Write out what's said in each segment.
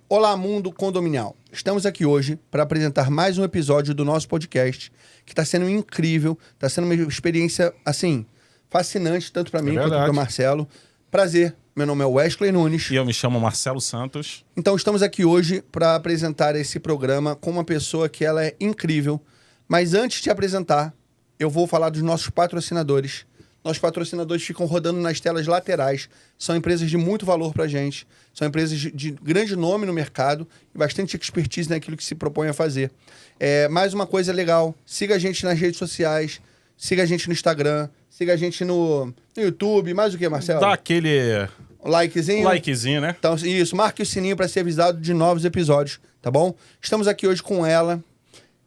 Olá, mundo condominial. Estamos aqui hoje para apresentar mais um episódio do nosso podcast, que está sendo incrível, está sendo uma experiência, assim, fascinante, tanto para mim quanto para o Marcelo. Prazer, meu nome é Wesley Nunes. E eu me chamo Marcelo Santos. Então, estamos aqui hoje para apresentar esse programa com uma pessoa que ela é incrível. Mas antes de apresentar, eu vou falar dos nossos patrocinadores. Nossos patrocinadores ficam rodando nas telas laterais. São empresas de muito valor para a gente. São empresas de grande nome no mercado e bastante expertise naquilo que se propõe a fazer. Mais uma coisa legal, siga a gente nas redes sociais, siga a gente no Instagram, siga a gente no YouTube. Mais o que, Marcelo? Dá aquele likezinho, né? Então, isso, marque o sininho para ser avisado de novos episódios, tá bom? Estamos aqui hoje com ela,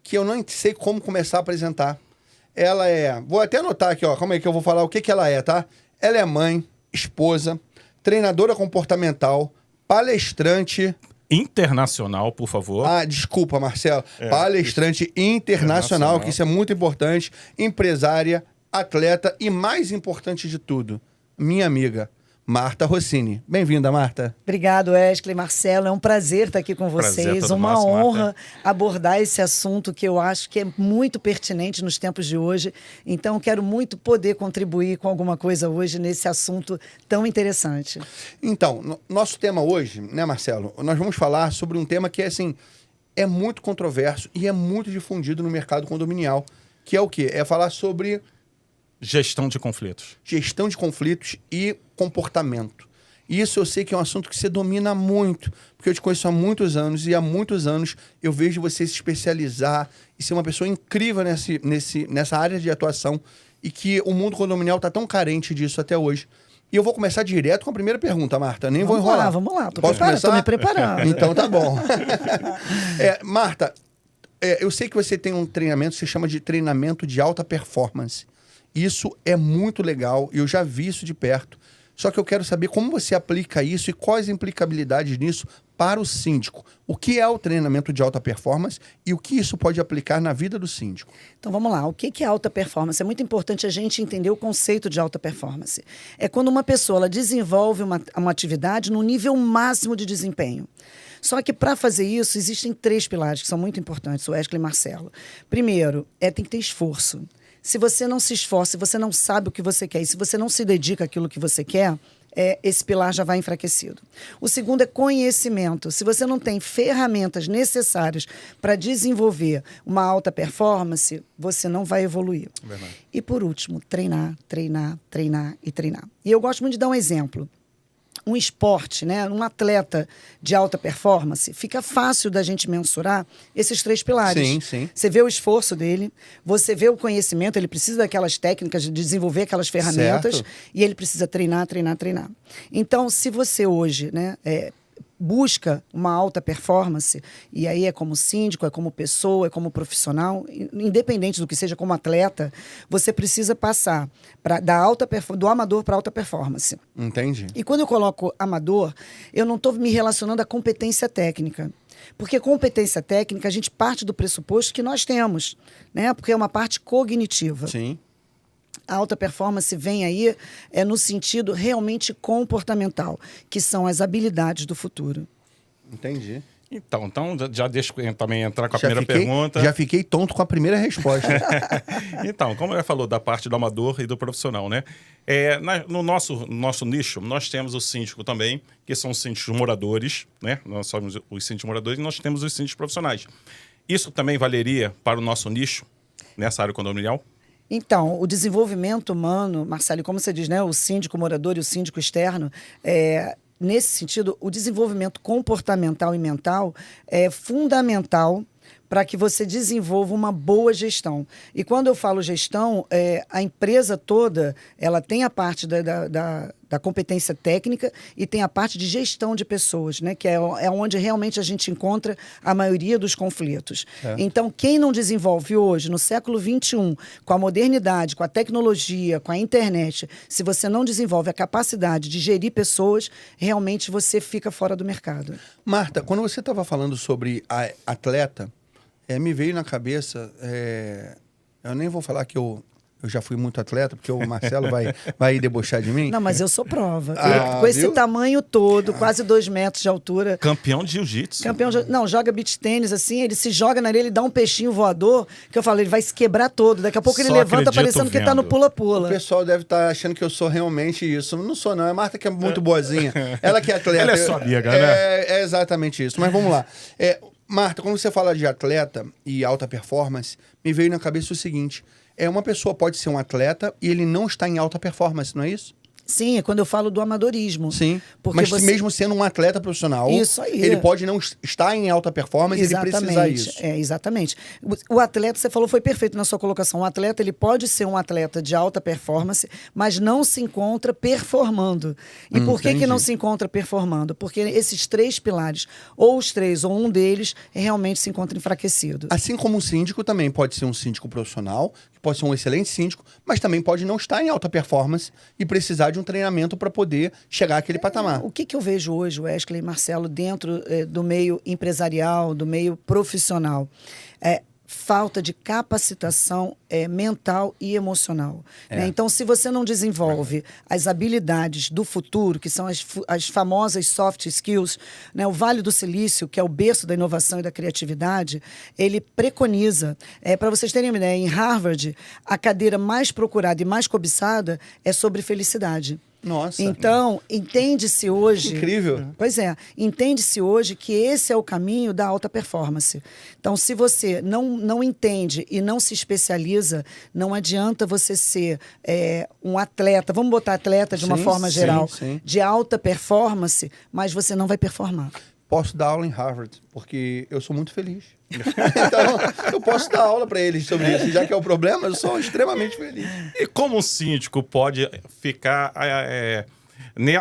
que eu não sei como começar a apresentar. Ela é... Vou até anotar aqui, ó. Calma aí que eu vou falar o que ela é, tá? Ela é mãe, esposa, treinadora comportamental, palestrante... Internacional, por favor. Ah, desculpa, Marcelo. Palestrante internacional, que isso é muito importante. Empresária, atleta e, mais importante de tudo, minha amiga, Marta Rossini. Bem-vinda, Marta. Obrigado, Wesley, Marcelo. É um prazer estar aqui com vocês. Uma honra abordar esse assunto que eu acho que é muito pertinente nos tempos de hoje. Então, quero muito poder contribuir com alguma coisa hoje nesse assunto tão interessante. Então, nosso tema hoje, né, Marcelo? Nós vamos falar sobre um tema que, assim, é muito controverso e é muito difundido no mercado condominial, que é o quê? É falar sobre... Gestão de conflitos. Gestão de conflitos e comportamento. Isso eu sei que é um assunto que você domina muito, porque eu te conheço há muitos anos e há muitos anos eu vejo você se especializar e ser uma pessoa incrível nessa área de atuação e que o mundo condominial está tão carente disso até hoje. E eu vou começar direto com a primeira pergunta, Marta. Nem vou enrolar. Vamos lá. Tô me preparando. Então tá bom. Marta, eu sei que você tem um treinamento, você chama de treinamento de alta performance. Isso é muito legal, eu já vi isso de perto. Só que eu quero saber como você aplica isso e quais implicabilidades nisso para o síndico. O que é o treinamento de alta performance e o que isso pode aplicar na vida do síndico? Então vamos lá, o que é alta performance? É muito importante a gente entender o conceito de alta performance. É quando uma pessoa ela desenvolve uma atividade no nível máximo de desempenho. Só que para fazer isso, existem 3 pilares que são muito importantes, o Wesley e Marcelo. Primeiro, tem que ter esforço. Se você não se esforça, se você não sabe o que você quer e se você não se dedica àquilo que você quer, esse pilar já vai enfraquecido. O segundo é conhecimento. Se você não tem ferramentas necessárias para desenvolver uma alta performance, você não vai evoluir. Verdade. E por último, treinar, treinar, treinar e treinar. E eu gosto muito de dar um exemplo. Um esporte, né? Um atleta de alta performance, fica fácil da gente mensurar esses 3 pilares. Sim, sim. Você vê o esforço dele, você vê o conhecimento, ele precisa daquelas técnicas, de desenvolver aquelas ferramentas, certo. E ele precisa treinar, treinar, treinar. Então, se você hoje, né, busca uma alta performance, e aí é como síndico, é como pessoa, é como profissional, independente do que seja como atleta, você precisa passar do amador para alta performance. Entendi. E quando eu coloco amador, eu não estou me relacionando à competência técnica. Porque competência técnica, a gente parte do pressuposto que nós temos, né? Porque é uma parte cognitiva. Sim. A alta performance vem aí no sentido realmente comportamental, que são as habilidades do futuro. Entendi. Então já deixa eu também entrar com a primeira pergunta. Já fiquei tonto com a primeira resposta. Então, como ela falou da parte do amador e do profissional, né? No nosso nicho, nós temos o síndico também, que são os síndicos moradores, né? Nós somos os síndicos moradores e nós temos os síndicos profissionais. Isso também valeria para o nosso nicho, nessa área condominial? Então, o desenvolvimento humano, Marcelo, como você diz, né, o síndico morador e o síndico externo, nesse sentido, o desenvolvimento comportamental e mental é fundamental para que você desenvolva uma boa gestão. E quando eu falo gestão, a empresa toda, ela tem a parte da competência técnica e tem a parte de gestão de pessoas, né? Que é onde realmente a gente encontra a maioria dos conflitos. Então, quem não desenvolve hoje, no século XXI, com a modernidade, com a tecnologia, com a internet, se você não desenvolve a capacidade de gerir pessoas, realmente você fica fora do mercado. Marta, quando você estava falando sobre a atleta, me veio na cabeça, eu nem vou falar que eu eu já fui muito atleta, porque o Marcelo vai debochar de mim. Não, mas eu sou prova. Ah, Com esse viu? tamanho todo, quase 2 metros de altura. Campeão de jiu-jitsu. Não, joga beach tênis assim, ele se joga na areia, ele dá um peixinho voador, que eu falo, ele vai se quebrar todo. Daqui a pouco ele Só levanta acredito parecendo que tá no vendo. O pula-pula. pessoal deve estar achando que eu sou realmente isso. Não sou, não. É a Marta que é muito boazinha. Ela que é atleta. Ela é sua amiga, né? É exatamente isso. Mas vamos lá. Marta, quando você fala de atleta e alta performance, me veio na cabeça o seguinte. Uma pessoa pode ser um atleta e ele não está em alta performance, não é isso? Sim, é quando eu falo do amadorismo. Sim. Porque Mas você... mesmo sendo um atleta profissional, Isso aí. ele pode não estar em alta performance, ele precisa isso. Exatamente. O atleta, você falou, foi perfeito na sua colocação. O atleta, ele pode ser um atleta de alta performance, mas não se encontra performando. E por que não se encontra performando? Porque esses 3 pilares, ou os 3, ou um deles, realmente se encontra enfraquecido. Assim como um síndico também pode ser um síndico profissional, que pode ser um excelente síndico, mas também pode não estar em alta performance e precisar de um treinamento para poder chegar àquele patamar. O que eu vejo hoje, Wesley e Marcelo, dentro do meio empresarial, do meio profissional? Falta de capacitação mental e emocional. Né? Então, se você não desenvolve as habilidades do futuro, que são as famosas soft skills, né? O Vale do Silício, que é o berço da inovação e da criatividade, ele preconiza, para vocês terem uma ideia, em Harvard, a cadeira mais procurada e mais cobiçada é sobre felicidade. Nossa. Então, entende-se hoje... Incrível. Pois é. Entende-se hoje que esse é o caminho da alta performance. Então, se você não entende e não se especializa, não adianta você ser um atleta, vamos botar atleta de uma forma geral, de alta performance, mas você não vai performar. Posso dar aula em Harvard, porque eu sou muito feliz. Então, eu posso dar aula para eles sobre isso. Já que é o problema, eu sou extremamente feliz. E como um síndico pode ficar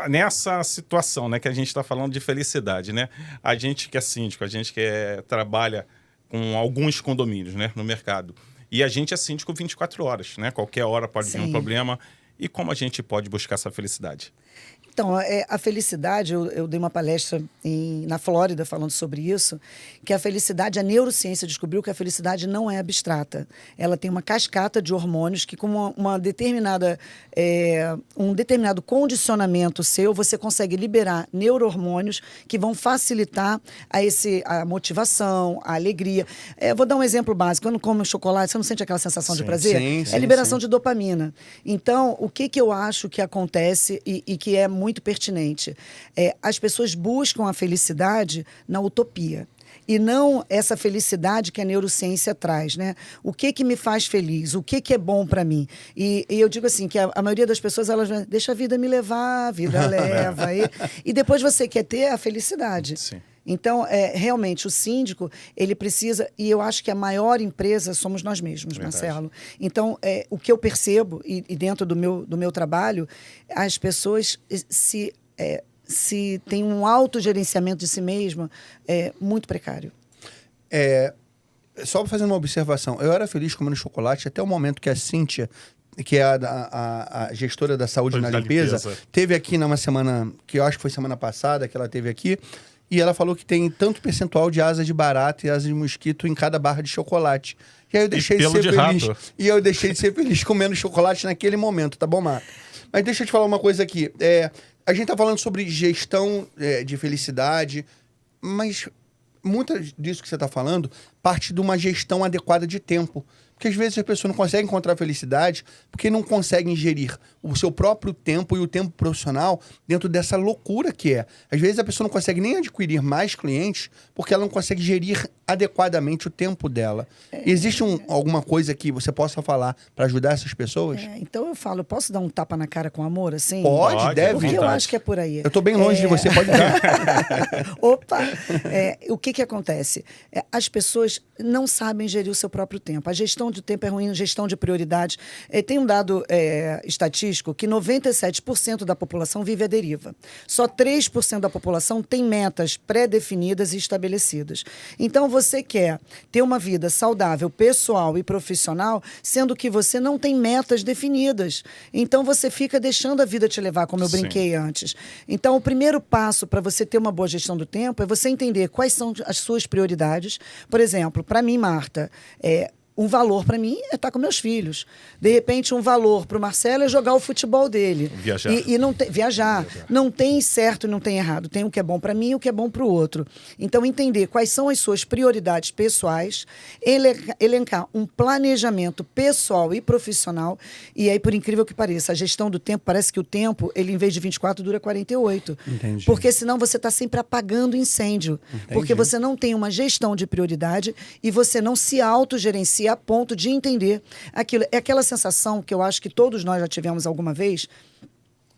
nessa situação, né? Que a gente está falando de felicidade, né? A gente que é síndico, a gente que trabalha com alguns condomínios, né, no mercado. E a gente é síndico 24 horas, né? Qualquer hora pode vir um problema. E como a gente pode buscar essa felicidade? Então, a felicidade, eu dei uma palestra na Flórida falando sobre isso, que a felicidade, a neurociência descobriu que a felicidade não é abstrata. Ela tem uma cascata de hormônios que, com um determinado condicionamento seu, você consegue liberar neurohormônios que vão facilitar a motivação, a alegria. Vou dar um exemplo básico. Quando come chocolate, você não sente aquela sensação de prazer? Sim, é liberação de dopamina. Então, o que eu acho que acontece e que é muito pertinente? As pessoas buscam a felicidade na utopia. E não essa felicidade que a neurociência traz, né? O que me faz feliz? O que é bom para mim? E eu digo assim, que a maioria das pessoas, elas deixa a vida me levar, a vida leva. E depois você quer ter a felicidade. Sim. Então, realmente, o síndico, ele precisa... E eu acho que a maior empresa somos nós mesmos, Marcelo. Então, o que eu percebo, e dentro do meu trabalho, as pessoas se tem um autogerenciamento de si mesma muito precário. Só fazendo uma observação, eu era feliz comendo chocolate até o momento que a Cíntia, que é a gestora da saúde na limpeza, teve aqui numa semana, que eu acho que foi semana passada que ela teve aqui, e ela falou que tem tanto percentual de asa de barata e asa de mosquito em cada barra de chocolate. E aí eu deixei de ser feliz. E eu deixei de ser feliz comendo chocolate naquele momento, tá bom, Marta? Mas deixa eu te falar uma coisa aqui. A gente tá falando sobre gestão de felicidade, mas muito disso que você tá falando parte de uma gestão adequada de tempo. Porque às vezes a pessoa não consegue encontrar felicidade porque não consegue ingerir o seu próprio tempo e o tempo profissional dentro dessa loucura que é. Às vezes a pessoa não consegue nem adquirir mais clientes porque ela não consegue gerir adequadamente o tempo dela. Existe alguma coisa que você possa falar para ajudar essas pessoas? Então eu falo, posso dar um tapa na cara com amor, assim? Pode, deve. Porque eu acho que é por aí. Eu tô bem longe de você, pode dar. Opa! O que acontece? As pessoas não sabem gerir o seu próprio tempo. A gestão de tempo é ruim, gestão de prioridades. Tem um dado estatístico que 97% da população vive à deriva. Só 3% da população tem metas pré-definidas e estabelecidas. Então, você quer ter uma vida saudável, pessoal e profissional, sendo que você não tem metas definidas. Então, você fica deixando a vida te levar, como eu brinquei antes. Então, o primeiro passo para você ter uma boa gestão do tempo é você entender quais são as suas prioridades. Por exemplo, para mim, Marta, Um valor para mim é estar com meus filhos. De repente, um valor para o Marcelo é jogar o futebol dele. Viajar. E não viajar. Não tem certo e não tem errado. Tem o que é bom para mim e o que é bom para o outro. Então, entender quais são as suas prioridades pessoais, elencar um planejamento pessoal e profissional. E aí, por incrível que pareça, a gestão do tempo, parece que o tempo, ele em vez de 24, dura 48. Entendi. Porque senão você está sempre apagando incêndio. Entendi. Porque você não tem uma gestão de prioridade e você não se autogerencia a ponto de entender aquilo. É aquela sensação que eu acho que todos nós já tivemos alguma vez,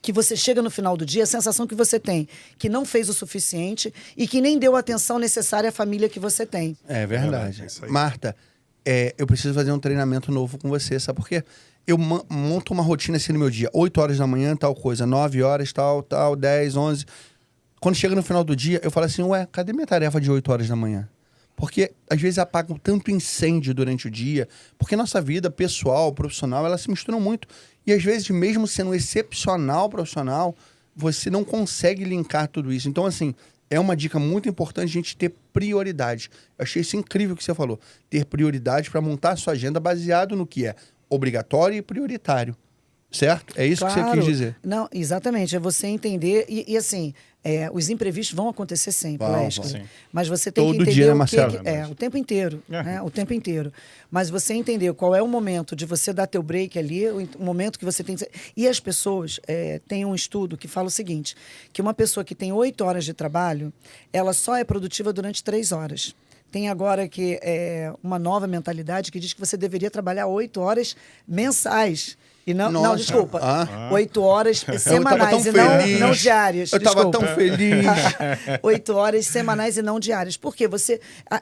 que você chega no final do dia, a sensação que você tem que não fez o suficiente e que nem deu a atenção necessária à família que você tem. É verdade. É isso aí. Marta, eu preciso fazer um treinamento novo com você, sabe por quê? Eu monto uma rotina assim no meu dia. 8 horas da manhã, tal coisa. 9 horas, tal, 10, 11. Quando chega no final do dia, eu falo assim, ué, cadê minha tarefa de 8 horas da manhã? Porque, às vezes, apagam tanto incêndio durante o dia, porque nossa vida pessoal, profissional, elas se misturam muito. E, às vezes, mesmo sendo excepcional profissional, você não consegue linkar tudo isso. Então, assim, é uma dica muito importante a gente ter prioridade. Eu achei isso incrível que você falou. Ter prioridade para montar a sua agenda baseado no que é obrigatório e prioritário. Certo? É isso que você quis dizer. Não, exatamente. É você entender. E assim, os imprevistos vão acontecer sempre, Vão, Wesley. sim. Mas você tem Todo que entender dia, né, o Marcelo? o tempo inteiro. É. Né? O tempo inteiro. Mas você entender qual é o momento de você dar teu break ali, o momento que você tem que... E as pessoas, tem um estudo que fala o seguinte, que uma pessoa que tem 8 horas de trabalho, ela só é produtiva durante 3 horas. Tem agora que uma nova mentalidade que diz que você deveria trabalhar 8 horas mensais. E não, Nossa. desculpa. 8 horas Eu semanais tava e tão feliz. não diárias. Eu tava desculpa. tão feliz. 8 horas semanais e não diárias. Porque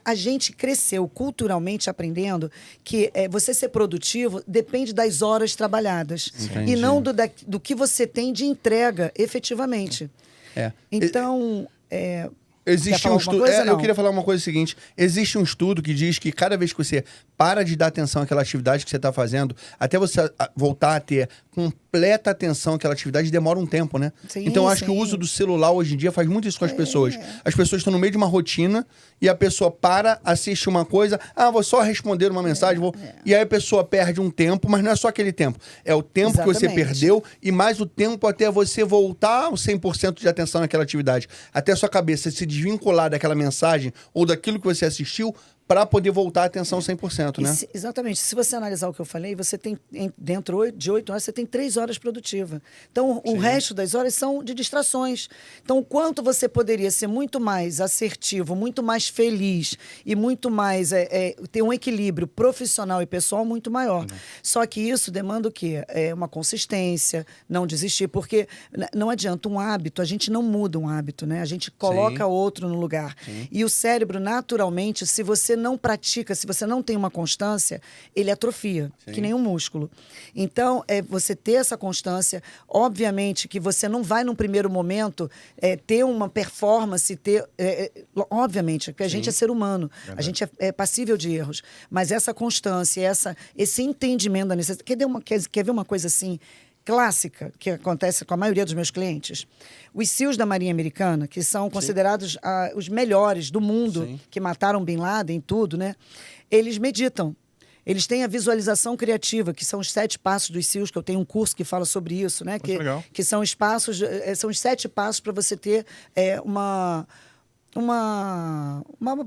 a gente cresceu culturalmente aprendendo que você ser produtivo depende das horas trabalhadas. Entendi. E não do que você tem de entrega, efetivamente. Então... Existe falar um alguma estudo. coisa, Eu não? queria falar uma coisa seguinte: existe um estudo que diz que cada vez que você para de dar atenção àquela atividade que você está fazendo, até você voltar a ter completa atenção àquela atividade, demora um tempo, né? Sim, então, eu acho que o sim. uso do celular hoje em dia faz muito isso com as pessoas. As pessoas estão no meio de uma rotina e a pessoa para, assiste uma coisa, vou só responder uma mensagem, e aí a pessoa perde um tempo, mas não é só aquele tempo. É o tempo que você Exatamente. perdeu e mais o tempo até você voltar ao 100% de atenção naquela atividade. Até a sua cabeça se desvincular daquela mensagem ou daquilo que você assistiu para poder voltar a atenção 100%, né? Exatamente. Se você analisar o que eu falei, você tem, dentro de 8 horas, você tem 3 horas produtivas. Então, o resto das horas são de distrações. Então, o quanto você poderia ser muito mais assertivo, muito mais feliz e muito mais ter um equilíbrio profissional e pessoal muito maior. Só que isso demanda o quê? Uma consistência, não desistir, porque não adianta um hábito, a gente não muda um hábito, né? A gente coloca outro no lugar. E o cérebro, naturalmente, se você não pratica, se você não tem uma constância, ele atrofia, que nem um músculo. Então, você ter essa constância, obviamente que você não vai, num primeiro momento, ter uma performance, obviamente, porque a gente é ser humano, a gente é passível de erros, mas essa constância, esse entendimento da necessidade... Quer ver uma coisa assim, clássica, que acontece com a maioria dos meus clientes? Os SEALs da Marinha Americana, que são considerados os melhores do mundo, que mataram Bin Laden e tudo, né? Eles meditam. Eles têm a visualização criativa, que são os 7 passos dos SEALs, que eu tenho um curso que fala sobre isso, né? Que são os passos, são os 7 passos para você ter uma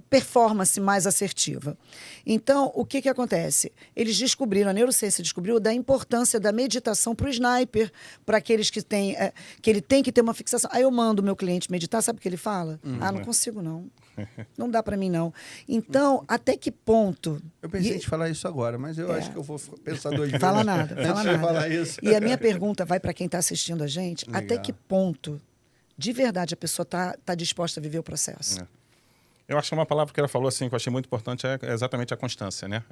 performance mais assertiva. Então, o que acontece? Eles descobriram, a neurociência descobriu da importância da meditação para o sniper, para aqueles que têm, que ele tem que ter uma fixação. Aí eu mando o meu cliente meditar, sabe o que ele fala? Não consigo não. Não dá para mim não. Então, até que ponto... Eu pensei em te falar isso agora, mas eu acho que eu vou pensar 2 vezes. Fala nada, fala antes de nada. falar isso. E a minha pergunta vai para quem está assistindo a gente, até que ponto, de verdade, a pessoa tá disposta a viver o processo? Eu acho que uma palavra que ela falou assim, que eu achei muito importante, é exatamente a constância, né?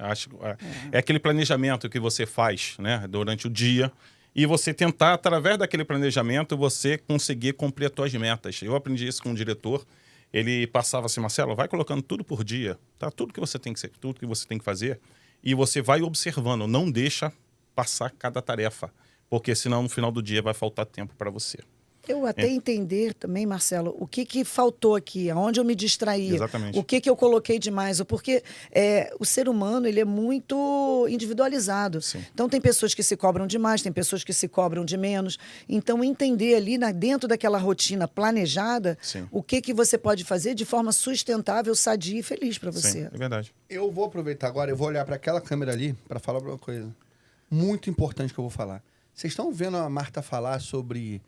É aquele planejamento que você faz, né, durante o dia, e você tentar, através daquele planejamento, você conseguir cumprir as suas metas. Eu aprendi isso com um diretor, ele passava assim, Marcelo, vai colocando tudo por dia, tá? Tudo que você tem que fazer, e você vai observando, não deixa passar cada tarefa, porque senão no final do dia vai faltar tempo para você. Eu até entender também, Marcelo, o que faltou aqui, aonde eu me distraí, Exatamente. o que eu coloquei demais, porque o ser humano ele é muito individualizado. Sim. Então tem pessoas que se cobram demais, tem pessoas que se cobram de menos. Então entender ali dentro daquela rotina planejada, Sim. o que você pode fazer de forma sustentável, sadia e feliz para você. Sim, é verdade. Eu vou aproveitar agora, eu vou olhar para aquela câmera ali para falar uma coisa muito importante que eu vou falar. Vocês estão vendo a Marta falar sobre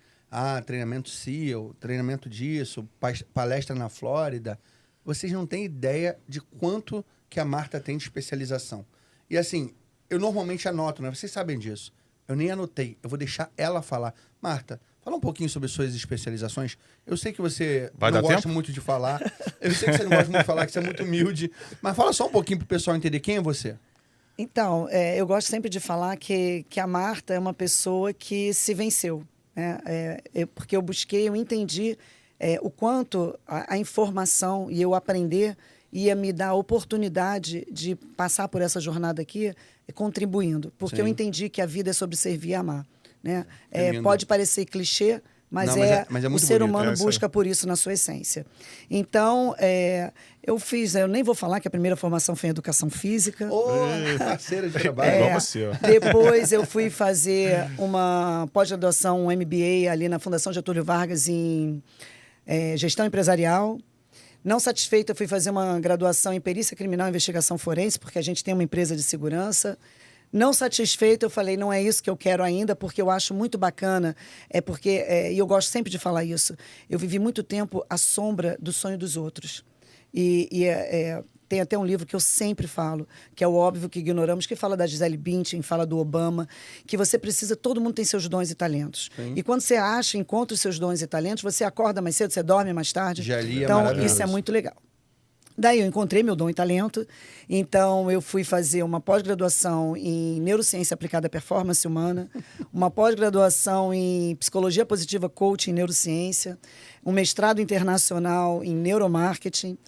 treinamento SEAL, treinamento disso, palestra na Flórida. Vocês não têm ideia de quanto que a Marta tem de especialização. E assim, eu normalmente anoto, né? Vocês sabem disso. Eu nem anotei, eu vou deixar ela falar. Marta, fala um pouquinho sobre suas especializações. Eu sei que você não gosta muito de falar. Eu sei que você não gosta muito de falar, que você é muito humilde. Mas fala só um pouquinho para o pessoal entender quem é você. Então, eu gosto sempre de falar que a Marta é uma pessoa que se venceu. Né? Porque eu entendi o quanto a informação e eu aprender ia me dar a oportunidade de passar por essa jornada aqui contribuindo. Porque eu entendi que a vida é sobre servir e amar. Né? Pode parecer clichê, mas é muito o ser bonito. humano busca por isso na sua essência. Então, eu nem vou falar que a primeira formação foi em educação física. Parceira de trabalho. Igual você, ó. Depois eu fui fazer uma pós-graduação, um MBA ali na Fundação Getúlio Vargas em gestão empresarial. Não satisfeita, eu fui fazer uma graduação em perícia criminal e investigação forense, porque a gente tem uma empresa de segurança. Não satisfeita, eu falei, não é isso que eu quero ainda, porque eu acho muito bacana, e eu gosto sempre de falar isso, eu vivi muito tempo à sombra do sonho dos outros. Tem até um livro que eu sempre falo, que é O Óbvio que Ignoramos, que fala da Gisele Bündchen, fala do Obama, que você precisa, todo mundo tem seus dons e talentos. Sim. E quando você encontra os seus dons e talentos, você acorda mais cedo, você dorme mais tarde. Então, isso é muito legal. Daí eu encontrei meu dom e talento, então eu fui fazer uma pós-graduação em neurociência aplicada à performance humana, uma pós-graduação em psicologia positiva, coaching em neurociência, um mestrado internacional em neuromarketing,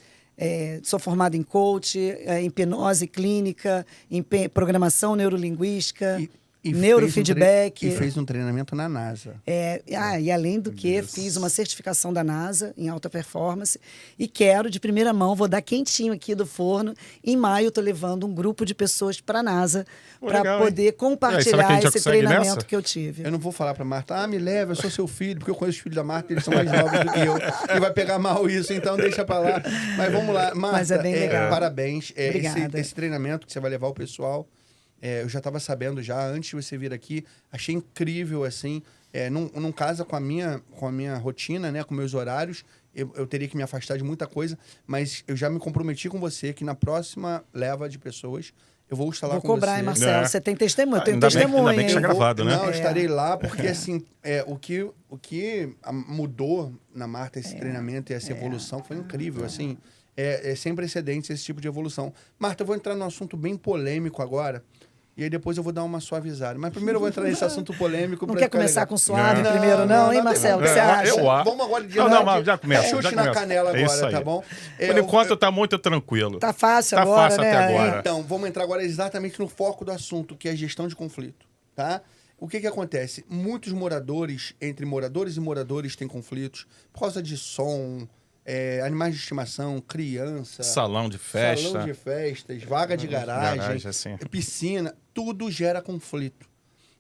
sou formada em coach, em hipnose clínica, em programação neurolinguística, neurofeedback. E fez um treinamento na NASA. E além do que, fiz uma certificação da NASA em alta performance e quero, de primeira mão, vou dar quentinho aqui do forno. Em maio, estou levando um grupo de pessoas para a NASA para poder compartilhar esse treinamento que eu tive. Eu não vou falar para Marta, me leva, eu sou seu filho, porque eu conheço os filhos da Marta, eles são mais novos do que eu. E vai pegar mal isso, então deixa para lá. Mas vamos lá. Marta, mas é bem legal. Parabéns. Obrigada. Esse treinamento que você vai levar o pessoal... eu já estava sabendo já, antes de você vir aqui, achei incrível, assim, não casa com a minha rotina, né, com meus horários, eu teria que me afastar de muita coisa, mas eu já me comprometi com você que na próxima leva de pessoas, eu vou estar lá com você. Vou cobrar, hein, Marcelo? Você tem testemunho? Eu tenho ainda testemunho, bem que está gravado, né? Não, eu estarei lá, porque, assim, o que mudou na Marta esse treinamento e essa evolução foi incrível, assim, sem precedentes esse tipo de evolução. Marta, eu vou entrar num assunto bem polêmico agora, e aí depois eu vou dar uma suavizada. Mas primeiro eu vou entrar nesse assunto polêmico. Não quer começar legal. com suave primeiro, não, hein, Marcelo? O que você acha? Vamos agora de Não, já começa. Chute na canela agora, tá bom? Por enquanto tá muito tranquilo. Tá fácil agora, fácil né? até agora. Então, vamos entrar agora exatamente no foco do assunto, que é a gestão de conflito, tá? O que acontece? Muitos moradores, entre moradores e moradores, têm conflitos por causa de som, animais de estimação, criança... Salão de festas, vaga de garagem, assim. piscina, tudo gera conflito.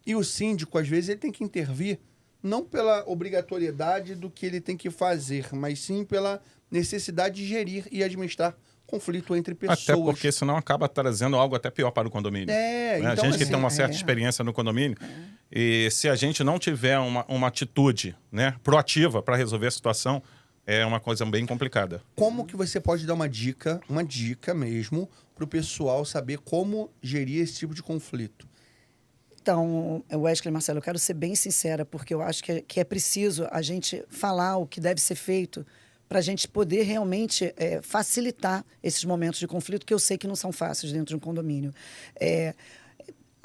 E o síndico, às vezes, ele tem que intervir não pela obrigatoriedade do que ele tem que fazer, mas sim pela necessidade de gerir e administrar conflito entre pessoas. Até porque senão acaba trazendo algo até pior para o condomínio. Então, a gente assim, que tem uma certa experiência no condomínio, e se a gente não tiver uma atitude, né, proativa para resolver a situação, é uma coisa bem complicada. Como que você pode dar uma dica mesmo, para o pessoal saber como gerir esse tipo de conflito? Então, Wesley, Marcelo, eu quero ser bem sincera, porque eu acho que é preciso a gente falar o que deve ser feito para a gente poder realmente facilitar esses momentos de conflito, que eu sei que não são fáceis dentro de um condomínio.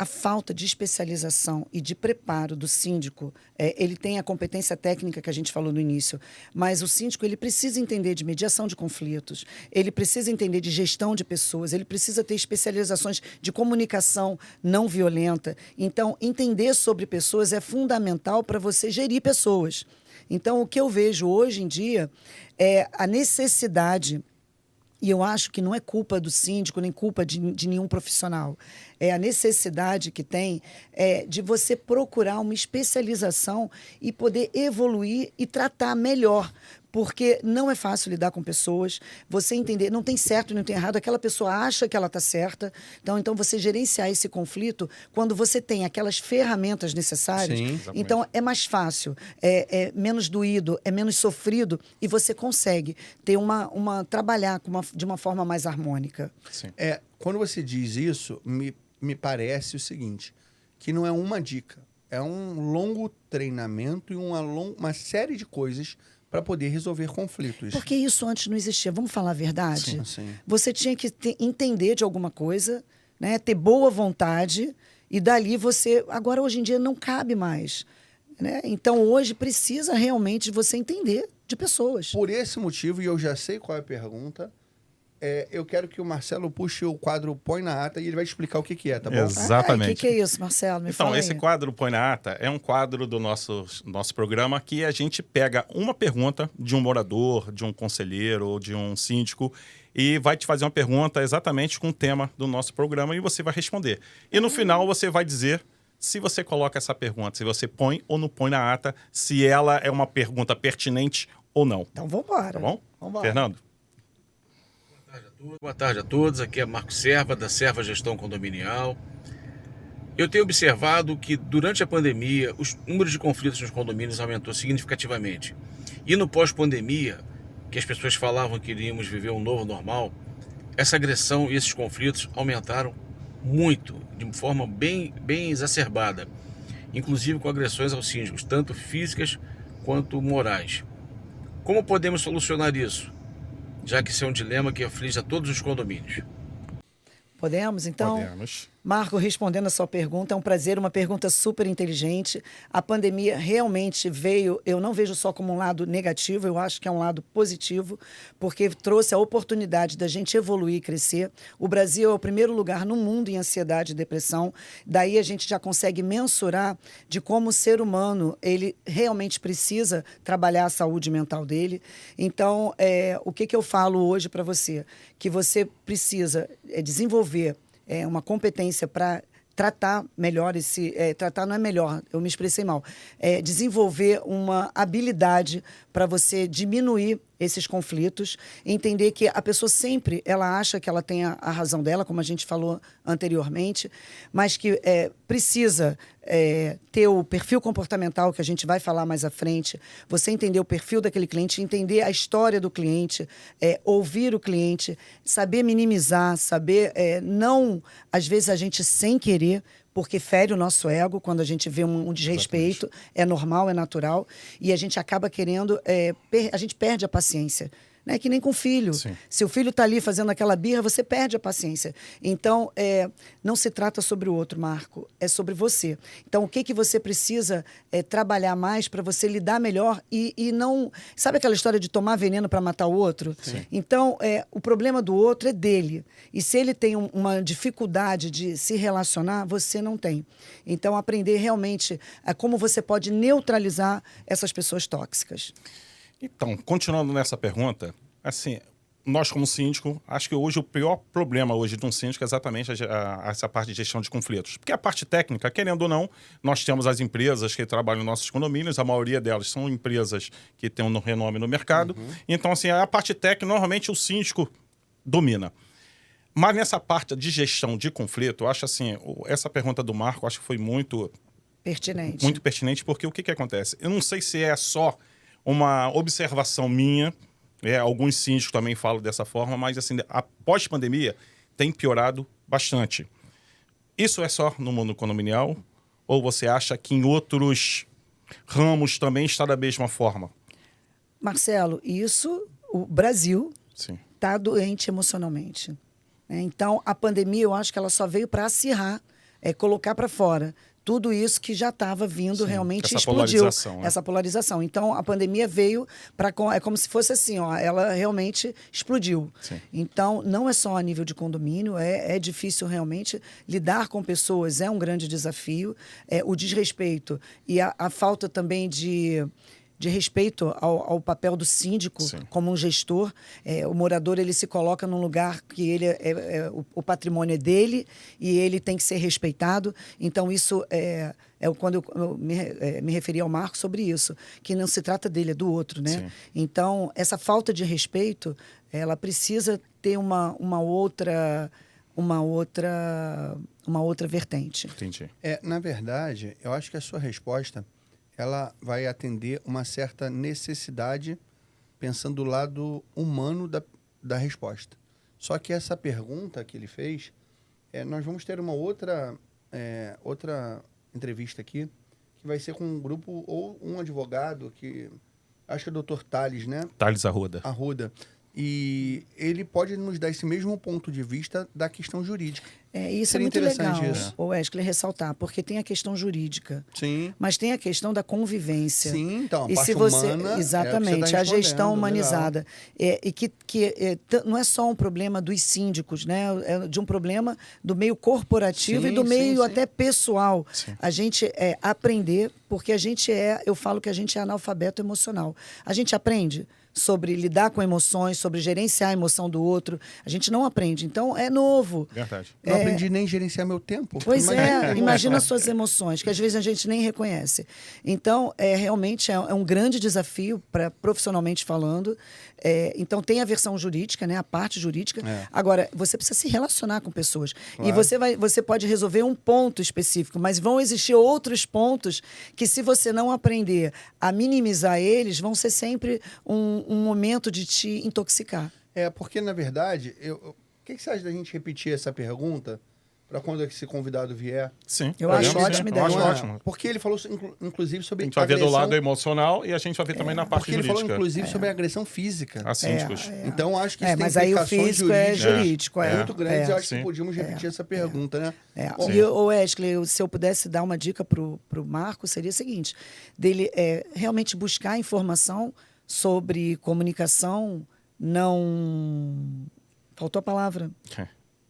a falta de especialização e de preparo do síndico, ele tem a competência técnica que a gente falou no início, mas o síndico ele precisa entender de mediação de conflitos, ele precisa entender de gestão de pessoas, ele precisa ter especializações de comunicação não violenta. Então, entender sobre pessoas é fundamental para você gerir pessoas. Então, o que eu vejo hoje em dia é a necessidade. E eu acho que não é culpa do síndico, nem culpa de nenhum profissional. É a necessidade que tem de você procurar uma especialização e poder evoluir e tratar melhor. Porque não é fácil lidar com pessoas, você entender, não tem certo e não tem errado, aquela pessoa acha que ela está certa, então você gerenciar esse conflito quando você tem aquelas ferramentas necessárias, Sim, então é mais fácil, é menos doído, é menos sofrido e você consegue ter trabalhar de uma forma mais harmônica. Sim. Quando você diz isso, me parece o seguinte, que não é uma dica, é um longo treinamento e uma série de coisas para poder resolver conflitos. Porque isso antes não existia. Vamos falar a verdade? Sim, sim. Você tinha que entender de alguma coisa, né? Ter boa vontade, e dali você... Agora, hoje em dia, não cabe mais. Né? Então, hoje, precisa realmente de você entender de pessoas. Por esse motivo, e eu já sei qual é a pergunta, eu quero que o Marcelo puxe o quadro Põe na Ata e ele vai explicar o que é, tá bom? Exatamente. O que é isso, Marcelo? Me Então, fala esse aí. quadro Põe na Ata é um quadro do nosso programa que a gente pega uma pergunta de um morador, de um conselheiro ou de um síndico e vai te fazer uma pergunta exatamente com o tema do nosso programa e você vai responder. E no final você vai dizer se você coloca essa pergunta, se você põe ou não põe na ata, se ela é uma pergunta pertinente ou não. Então, vamos embora. Tá bom? Vambora. Fernando? Boa tarde a todos, aqui é Marco Serva, da Serva Gestão Condominial. Eu tenho observado que durante a pandemia, os números de conflitos nos condomínios aumentou significativamente. E no pós-pandemia, que as pessoas falavam que iríamos viver um novo normal, essa agressão e esses conflitos aumentaram muito, de forma bem exacerbada, inclusive com agressões aos síndicos, tanto físicas quanto morais. Como podemos solucionar isso? Já que isso é um dilema que aflige a todos os condomínios. Podemos? Então, Podemos. Marco, respondendo a sua pergunta, é um prazer, uma pergunta super inteligente. A pandemia realmente veio, eu não vejo só como um lado negativo, eu acho que é um lado positivo, porque trouxe a oportunidade da gente evoluir e crescer. O Brasil é o primeiro lugar no mundo em ansiedade e depressão, daí a gente já consegue mensurar de como o ser humano, ele realmente precisa trabalhar a saúde mental dele. Então, o que eu falo hoje para você? Que você precisa desenvolver uma competência para tratar melhor tratar não é melhor, eu me expressei mal. Desenvolver uma habilidade para você diminuir esses conflitos, entender que a pessoa sempre, ela acha que ela tem a razão dela, como a gente falou anteriormente, mas que precisa ter o perfil comportamental, que a gente vai falar mais à frente, você entender o perfil daquele cliente, entender a história do cliente, ouvir o cliente, saber minimizar, saber não, às vezes a gente sem querer, porque fere o nosso ego quando a gente vê um desrespeito, é normal, é natural, e a gente acaba querendo, a gente perde a paciência. Né? Que nem com o filho. Sim. Se o filho está ali fazendo aquela birra, você perde a paciência. Então, não se trata sobre o outro, Marco, é sobre você. Então, o que você precisa trabalhar mais para você lidar melhor e não... Sabe aquela história de tomar veneno para matar o outro? Sim. Então, o problema do outro é dele. E se ele tem uma dificuldade de se relacionar, você não tem. Então, aprender realmente como você pode neutralizar essas pessoas tóxicas. Então, continuando nessa pergunta, assim, nós como síndico, acho que hoje o pior problema hoje de um síndico é exatamente essa parte de gestão de conflitos. Porque a parte técnica, querendo ou não, nós temos as empresas que trabalham em nossos condomínios, a maioria delas são empresas que têm um renome no mercado. Uhum. Então, assim, a parte técnica, normalmente o síndico domina. Mas nessa parte de gestão de conflito, eu acho assim, essa pergunta do Marco, acho que foi muito pertinente. Muito pertinente, porque o que acontece? Eu não sei se é só uma observação minha, alguns síndicos também falam dessa forma, mas assim, após pandemia tem piorado bastante. Isso é só no mundo condominial? Ou você acha que em outros ramos também está da mesma forma? Marcelo, o Brasil Sim. está doente emocionalmente. Então, a pandemia, eu acho que ela só veio para acirrar colocar para fora tudo isso que já estava vindo, realmente essa explodiu. polarização, né? Essa polarização. Então, a pandemia veio para... É como se fosse assim, ó, ela realmente explodiu. Sim. Então, não é só a nível de condomínio, é difícil realmente lidar com pessoas, é um grande desafio. O desrespeito e a falta também de respeito ao papel do síndico, Sim. como um gestor. O morador, ele se coloca num lugar que ele o patrimônio é dele e ele tem que ser respeitado. Então, isso quando eu me referi ao Marco sobre isso, que não se trata dele, é do outro, né? Sim. Então, essa falta de respeito, ela precisa ter uma outra vertente. Entendi. Na verdade, eu acho que a sua resposta ela vai atender uma certa necessidade, pensando do lado humano da resposta. Só que essa pergunta que ele fez, nós vamos ter uma outra entrevista aqui, que vai ser com um grupo ou um advogado, que acho que é o Dr. Thales, né? Thales Arruda. Arruda. E ele pode nos dar esse mesmo ponto de vista da questão jurídica. Isso Seria é muito interessante legal, isso. o Wesley, ressaltar, porque tem a questão jurídica, Sim. mas tem a questão da convivência. Sim, então, a E parte se você, humana exatamente, tá a gestão respondendo, humanizada. E que não é só um problema dos síndicos, né? É de um problema do meio corporativo e do meio até pessoal. Sim. A gente aprender, porque eu falo que a gente é analfabeto emocional. A gente aprende sobre lidar com emoções, sobre gerenciar a emoção do outro. A gente não aprende. Então, é novo. Verdade. Não aprendi nem a gerenciar meu tempo. Pois imagina as suas emoções, que às vezes a gente nem reconhece. Então, realmente é um grande desafio, profissionalmente falando. Então, tem a versão jurídica, né, a parte jurídica. Agora, você precisa se relacionar com pessoas. Claro. E você pode resolver um ponto específico, mas vão existir outros pontos que, se você não aprender a minimizar eles, vão ser sempre um momento de te intoxicar. Porque, na verdade, o que você acha da gente repetir essa pergunta para quando esse convidado vier? Sim. Eu acho podemos, ótima sim. ideia. Eu acho ótimo. Porque ele falou, inclusive, sobre A gente vai ver do agressão... lado emocional e a gente vai ver também na parte Porque ele jurídica. falou, inclusive, sobre agressão física. A síndicos. Então, acho que isso tem mas aí o implicações físico é jurídico. muito grandes. Eu acho que sim. podíamos repetir essa pergunta, né? Sim. E o Wesley, se eu pudesse dar uma dica pro Marco, seria o seguinte, dele realmente buscar informação sobre comunicação faltou a palavra.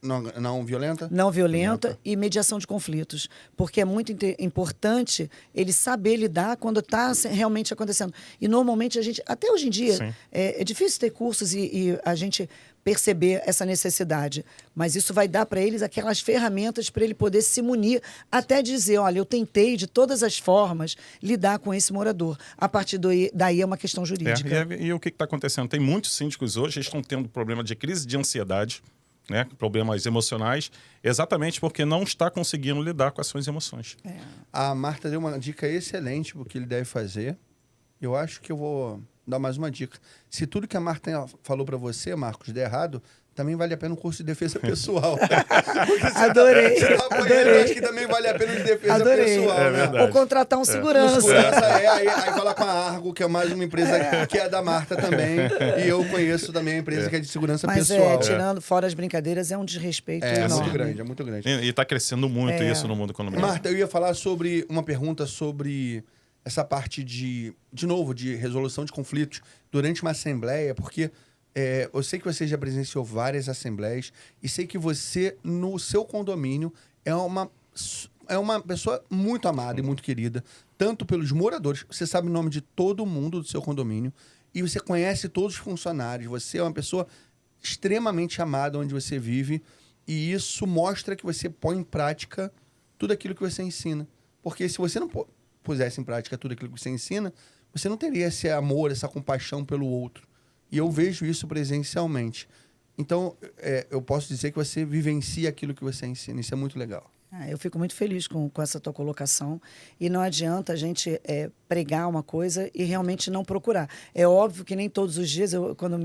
Não violenta? Não violenta e mediação de conflitos. Porque é muito importante ele saber lidar quando está realmente acontecendo. E, normalmente, a gente... Até hoje em dia, é difícil ter cursos e a gente perceber essa necessidade. Mas isso vai dar para eles aquelas ferramentas para ele poder se munir, até dizer, olha, eu tentei de todas as formas lidar com esse morador. A partir daí é uma questão jurídica. E o que está acontecendo? Tem muitos síndicos hoje que estão tendo problema de crise de ansiedade, né? Problemas emocionais, exatamente porque não está conseguindo lidar com as suas emoções. A Marta deu uma dica excelente do que ele deve fazer. Eu acho que eu vou dar mais uma dica. Se tudo que a Marta falou para você, Marcos, der errado, também vale a pena um curso de defesa pessoal. Adorei. Você tá apanhando, eu acho que também vale a pena de defesa pessoal. É né? verdade. Ou contratar um segurança. Aí fala com a Argo, que é mais uma empresa que é da Marta também. E eu conheço também a empresa que é de segurança pessoal. Tirando fora as brincadeiras, é um desrespeito enorme. Muito grande, é muito grande. E está crescendo muito isso no mundo econômico. Marta, eu ia falar sobre uma pergunta sobre essa parte de novo, de resolução de conflitos durante uma assembleia, porque eu sei que você já presenciou várias assembleias e sei que você, no seu condomínio, é uma pessoa muito amada e muito querida, tanto pelos moradores, você sabe o nome de todo mundo do seu condomínio, e você conhece todos os funcionários, você é uma pessoa extremamente amada onde você vive, e isso mostra que você põe em prática tudo aquilo que você ensina. Porque se você não pusesse em prática tudo aquilo que você ensina, você não teria esse amor, essa compaixão pelo outro. E eu vejo isso presencialmente. Então, eu posso dizer que você vivencia aquilo que você ensina. Isso é muito legal. Eu fico muito feliz com essa tua colocação. E não adianta a gente pregar uma coisa e realmente não procurar. É óbvio que nem todos os dias,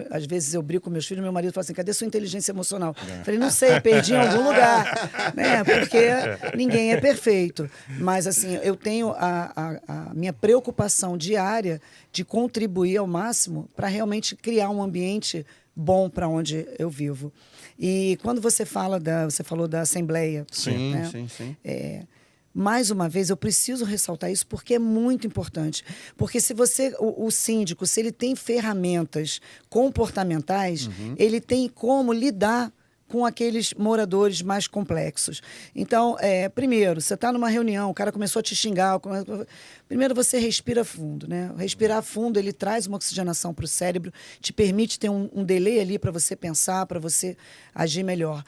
às vezes eu brinco com meus filhos, meu marido fala assim, cadê sua inteligência emocional? Falei, não sei, perdi em algum lugar. Né? Porque ninguém é perfeito. Mas, assim, eu tenho a minha preocupação diária de contribuir ao máximo para realmente criar um ambiente bom para onde eu vivo. E quando você falou da Assembleia, Sim, né? sim. Mais uma vez, eu preciso ressaltar isso porque é muito importante. Porque se o síndico, se ele tem ferramentas comportamentais, ele tem como lidar com aqueles moradores mais complexos. Então, primeiro, você está numa reunião, o cara começou a te xingar. Primeiro, você respira fundo, né? Respirar fundo, ele traz uma oxigenação para o cérebro, te permite ter um delay ali para você pensar, para você agir melhor.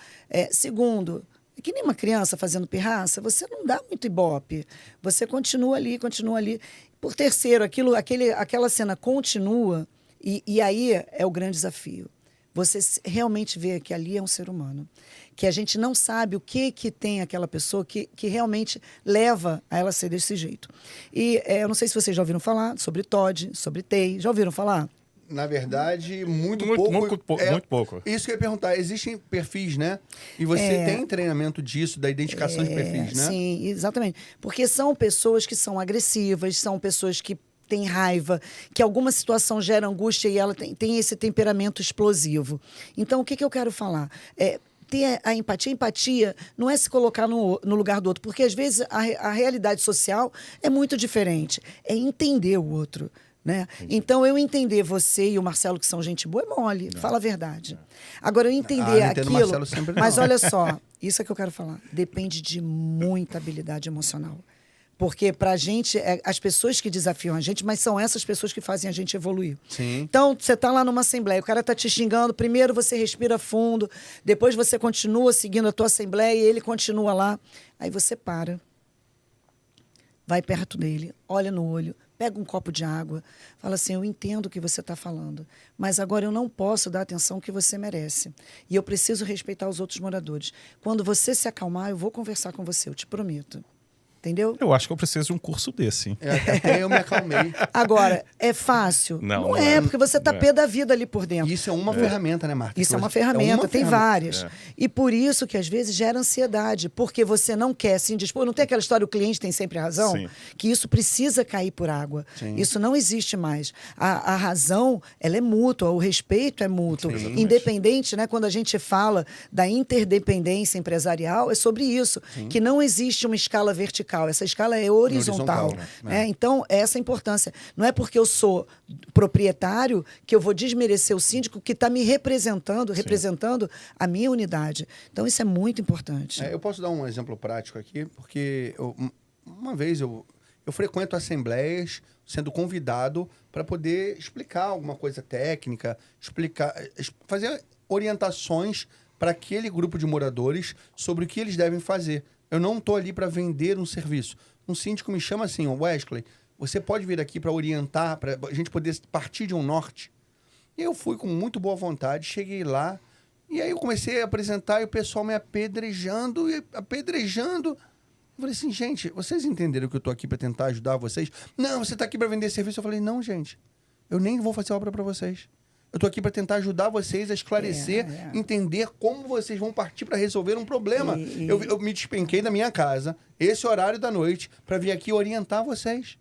Segundo, é que nem uma criança fazendo pirraça, você não dá muito ibope. Você continua ali. Por terceiro, aquela cena continua, e aí é o grande desafio. Você realmente vê que ali é um ser humano. Que a gente não sabe o que tem aquela pessoa que realmente leva a ela ser desse jeito. E eu não sei se vocês já ouviram falar sobre Todd, sobre TEI. Já ouviram falar? Na verdade, muito pouco. Isso que eu ia perguntar. Existem perfis, né? E você tem treinamento disso, da identificação de perfis, né? Sim, exatamente. Porque são pessoas que são agressivas, são pessoas que têm raiva, que alguma situação gera angústia e ela tem esse temperamento explosivo. Então, o que eu quero falar? Ter a empatia. A empatia não é se colocar no lugar do outro, porque às vezes a realidade social é muito diferente. É entender o outro. Né? Então, eu entender você e o Marcelo, que são gente boa, é mole, fala a verdade. Agora, eu entender aquilo... Marcelo sempre não. Mas olha só, isso é que eu quero falar. Depende de muita habilidade emocional. Porque, pra gente, as pessoas que desafiam a gente, mas são essas pessoas que fazem a gente evoluir. Sim. Então, você tá lá numa assembleia, o cara tá te xingando, primeiro você respira fundo, depois você continua seguindo a tua assembleia e ele continua lá. Aí você para, vai perto dele, olha no olho, pega um copo de água, fala assim, eu entendo o que você está falando, mas agora eu não posso dar a atenção que você merece. E eu preciso respeitar os outros moradores. Quando você se acalmar, eu vou conversar com você, eu te prometo. Entendeu? Eu acho que eu preciso de um curso desse. Até eu me acalmei. Agora, é fácil? Não É, porque você está pé da vida ali por dentro. Isso é uma ferramenta, né, Marta? Isso é uma ferramenta, tem várias. É. E por isso que às vezes gera ansiedade, porque você não quer se indispor. Não tem aquela história, o cliente tem sempre razão? Sim. Que isso precisa cair por água. Sim. Isso não existe mais. A razão, ela é mútua, o respeito é mútuo. Sim. Independente, né, quando a gente fala da interdependência empresarial, é sobre isso, que não existe uma escala vertical, essa escala é horizontal. né? Então, essa é a importância. Não é porque eu sou proprietário que eu vou desmerecer o síndico que está me representando a minha unidade. Então, isso é muito importante. Eu posso dar um exemplo prático aqui, porque uma vez eu frequento assembleias sendo convidado para poder explicar alguma coisa técnica, fazer orientações para aquele grupo de moradores sobre o que eles devem fazer. Eu não estou ali para vender um serviço. Um síndico me chama assim, Wesley, você pode vir aqui para orientar, para a gente poder partir de um norte? E eu fui com muito boa vontade, cheguei lá, e aí eu comecei a apresentar e o pessoal me apedrejando. Eu falei assim, gente, vocês entenderam que eu estou aqui para tentar ajudar vocês? Não, você está aqui para vender serviço. Eu falei, não, gente, eu nem vou fazer obra para vocês. Eu estou aqui para tentar ajudar vocês a esclarecer, entender como vocês vão partir para resolver um problema. Eu me despenquei da minha casa, esse horário da noite, para vir aqui orientar vocês.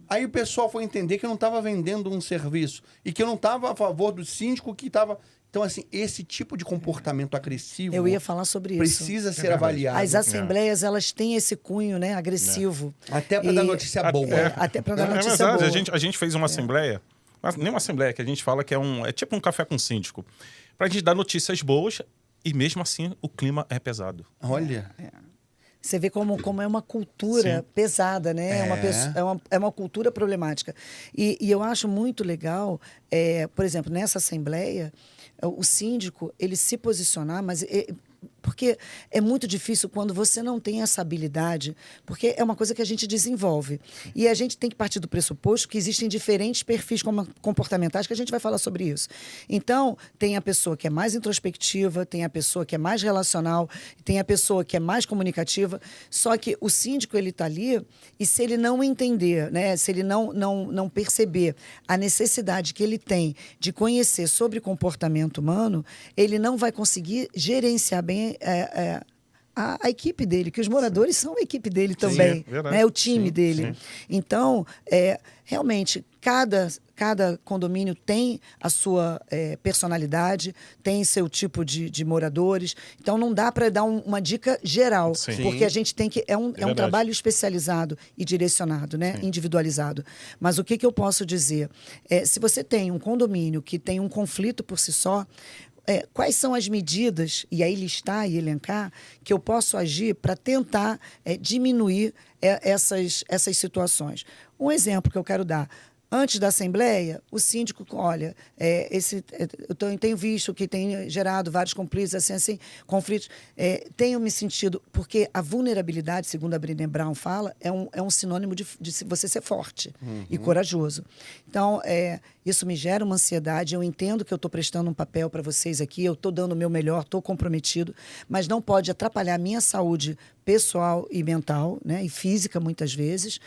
Aí o pessoal foi entender que eu não estava vendendo um serviço e que eu não estava a favor do síndico que estava... Então, assim, esse tipo de comportamento agressivo... Eu ia falar sobre isso. Precisa ser avaliado. As assembleias, elas têm esse cunho, né, agressivo. Até para dar notícia boa. Até para dar notícia verdade, boa. a gente fez uma assembleia, nem uma assembleia, que a gente fala que é tipo um café com o síndico, para a gente dar notícias boas e mesmo assim o clima é pesado. Olha... Você vê como é uma cultura pesada, né? É uma cultura problemática. E eu acho muito legal, por exemplo, nessa assembleia, o síndico, ele se posicionar, mas... porque é muito difícil quando você não tem essa habilidade, porque é uma coisa que a gente desenvolve. E a gente tem que partir do pressuposto que existem diferentes perfis comportamentais, que a gente vai falar sobre isso. Então, tem a pessoa que é mais introspectiva, tem a pessoa que é mais relacional, tem a pessoa que é mais comunicativa, só que o síndico, ele está ali, e se ele não entender, né, se ele não perceber a necessidade que ele tem de conhecer sobre comportamento humano, ele não vai conseguir gerenciar bem a equipe dele, que os moradores são a equipe dele também, é verdade. né? O time Sim, dele. sim. Então, realmente, cada condomínio tem a sua personalidade, tem seu tipo de moradores. Então, não dá para dar uma dica geral, Sim. porque a gente tem que... É um verdade. trabalho especializado e direcionado, né? Individualizado. Mas o que eu posso dizer? Se você tem um condomínio que tem um conflito por si só, quais são as medidas, e aí listar e elencar, que eu posso agir para tentar diminuir essas situações. Um exemplo que eu quero dar. Antes da Assembleia, o síndico, olha, eu tenho visto que tem gerado vários conflitos, conflitos. Tenho me sentido, porque a vulnerabilidade, segundo a Brené Brown fala, é um sinônimo de você ser forte e corajoso. Então, isso me gera uma ansiedade, eu entendo que eu estou prestando um papel para vocês aqui, eu estou dando o meu melhor, estou comprometido, mas não pode atrapalhar a minha saúde pessoal e mental, né, e física, muitas vezes.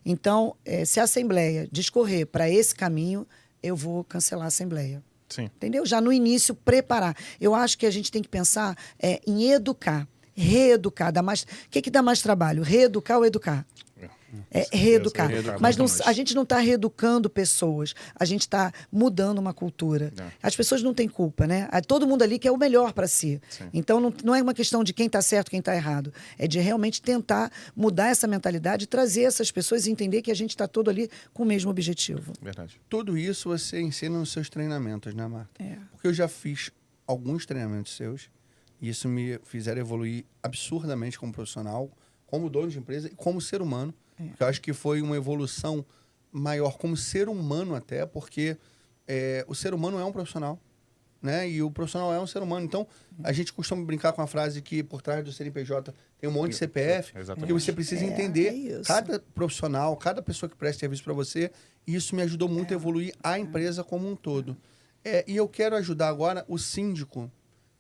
Então, se a Assembleia discorrer para esse caminho, eu vou cancelar a Assembleia. Sim. Entendeu? Já no início, preparar. Eu acho que a gente tem que pensar em educar, reeducar. O que dá mais trabalho? Reeducar ou educar? Reeducar. Mas a gente não está reeducando pessoas, a gente está mudando uma cultura. As pessoas não têm culpa, né? Todo mundo ali quer o melhor para si. Sim. Então não é uma questão de quem está certo, quem está errado. É de realmente tentar mudar essa mentalidade, trazer essas pessoas e entender que a gente está todo ali com o mesmo objetivo. Verdade. Tudo isso você ensina nos seus treinamentos, né, Marta? Porque eu já fiz alguns treinamentos seus e isso me fizeram evoluir absurdamente como profissional, como dono de empresa e como ser humano. Eu acho que foi uma evolução maior como ser humano até, porque o ser humano é um profissional, né? E o profissional é um ser humano. Então, a gente costuma brincar com a frase que por trás do CNPJ tem um monte de CPF, porque você precisa entender cada profissional, cada pessoa que presta serviço para você, e isso me ajudou muito a evoluir a empresa como um todo. E eu quero ajudar agora o síndico,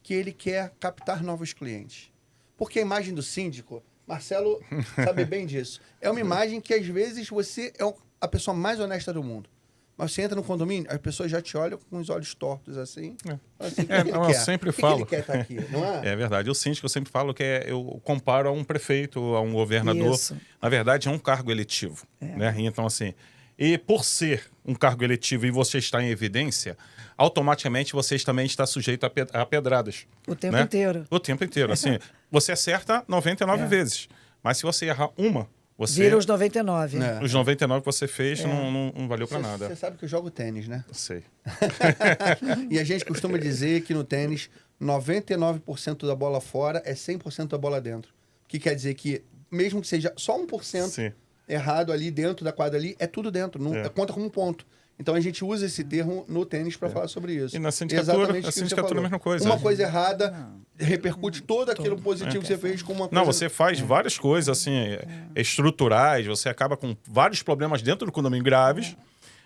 que ele quer captar novos clientes. Porque a imagem do síndico... Marcelo sabe bem disso. É uma imagem que, às vezes, você é a pessoa mais honesta do mundo. Mas você entra no condomínio, as pessoas já te olham com os olhos tortos, assim. Assim, eu sempre falo. O que ele quer estar aqui, não é? É verdade. O síndico, eu sempre falo que eu comparo a um prefeito, a um governador. Isso. Na verdade, é um cargo eletivo. Né? Então, assim... E por ser um cargo eletivo e você está em evidência, automaticamente você também está sujeito a pedradas. O tempo né? inteiro. O tempo inteiro. Assim, você acerta 99 vezes. Mas se você errar uma, você... Vira os 99. Os 99 que você fez não valeu para nada. Você sabe que eu jogo tênis, né? Sei. E a gente costuma dizer que no tênis, 99% da bola fora é 100% da bola dentro. O que quer dizer que, mesmo que seja só 1%... Sim. errado ali dentro da quadra ali, é tudo dentro, não conta como um ponto. Então a gente usa esse termo no tênis para falar sobre isso. E na sindicatura, a mesma coisa. Uma coisa errada repercute todo aquilo positivo que você fez com uma coisa... Não, você faz várias coisas assim, estruturais, você acaba com vários problemas dentro do condomínio graves,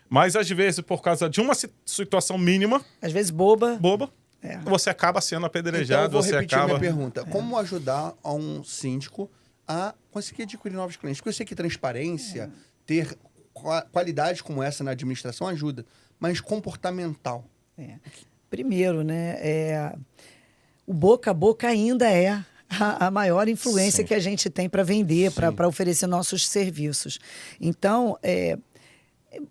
mas às vezes por causa de uma situação mínima... Às vezes boba. Você acaba sendo apedrejado, então, eu vou você repetir acaba... minha pergunta. Como ajudar a um síndico a conseguir adquirir novos clientes? Porque eu sei que transparência, ter qualidade como essa na administração ajuda, mas comportamental. Primeiro, né, o boca a boca ainda é a maior influência que a gente tem para vender, para oferecer nossos serviços. Então,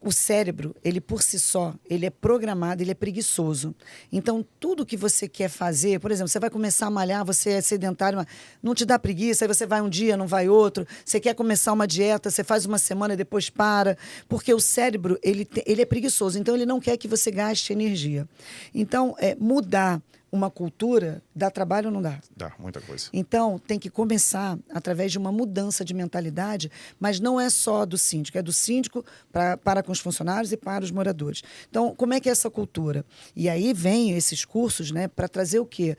o cérebro, ele por si só, ele é programado, ele é preguiçoso. Então, tudo que você quer fazer, por exemplo, você vai começar a malhar, você é sedentário, mas não te dá preguiça, aí você vai um dia, não vai outro. Você quer começar uma dieta, você faz uma semana e depois para. Porque o cérebro, ele é preguiçoso, então ele não quer que você gaste energia. Então, mudar uma cultura dá trabalho ou não dá? Dá, muita coisa. Então, tem que começar através de uma mudança de mentalidade, mas não é só do síndico, é do síndico para com os funcionários e para os moradores. Então, como é que é essa cultura? E aí vem esses cursos, né, para trazer o quê?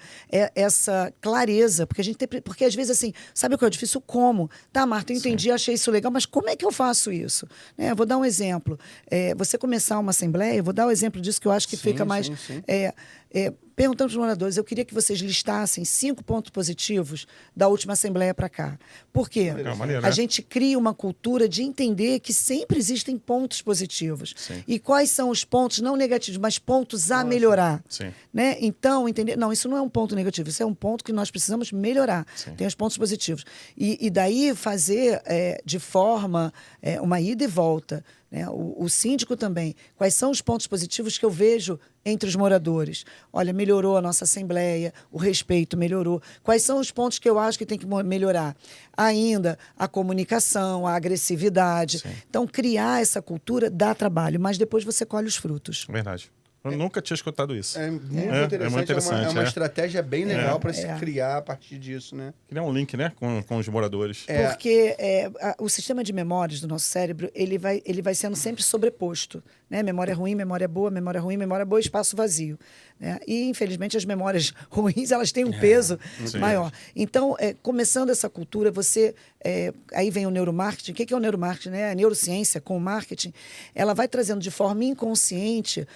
Essa clareza, porque às vezes assim, sabe o que é difícil? Como? Tá, Marta, eu entendi, achei isso legal, mas como é que eu faço isso? Né? Vou dar um exemplo. Você começar uma assembleia, vou dar o exemplo disso que eu acho que fica mais... perguntando para os moradores, eu queria que vocês listassem 5 pontos positivos da última Assembleia para cá. Por quê? Maneiro, A né? gente cria uma cultura de entender que sempre existem pontos positivos. Sim. E quais são os pontos, não negativos, mas pontos a melhorar. Sim. Né? Então, entender. Não, isso não é um ponto negativo, isso é um ponto que nós precisamos melhorar. Sim. Tem os pontos positivos. E daí fazer de forma uma ida e volta. Né? O síndico também. Quais são os pontos positivos que eu vejo entre os moradores? Olha, melhorou a nossa Assembleia, o respeito melhorou. Quais são os pontos que eu acho que tem que melhorar? Ainda a comunicação, a agressividade. Sim. Então, criar essa cultura dá trabalho, mas depois você colhe os frutos. Verdade. Eu nunca tinha escutado isso. É muito É muito interessante. É uma é. estratégia bem legal para se É. criar a partir disso, né? Criar um link, né, com os moradores. Porque o sistema de memórias do nosso cérebro, ele vai sendo sempre sobreposto. Né? Memória ruim, memória boa, memória ruim, memória boa, espaço vazio. Né? E, infelizmente, as memórias ruins, elas têm um peso sim. maior. Então, começando essa cultura, aí vem o neuromarketing. O que é o neuromarketing? Né? A neurociência com o marketing, ela vai trazendo de forma inconsciente,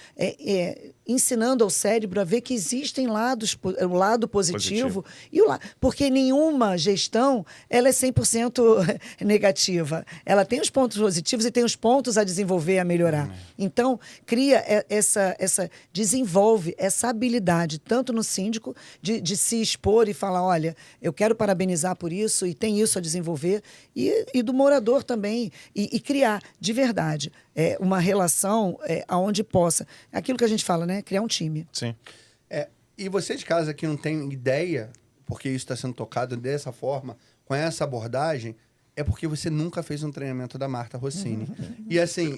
ensinando ao cérebro a ver que existem o lado positivo. E o lado... Porque nenhuma gestão ela é 100% negativa. Ela tem os pontos positivos e tem os pontos a desenvolver, a melhorar. Então, cria desenvolve essa habilidade, tanto no síndico, de se expor e falar, olha, eu quero parabenizar por isso e tem isso a desenvolver, e do morador também, e criar, de verdade, uma relação onde possa... Aquilo que a gente fala, né? Criar um time. Sim. E você de casa que não tem ideia, porque isso está sendo tocado dessa forma, com essa abordagem, é porque você nunca fez um treinamento da Marta Rossini. E assim,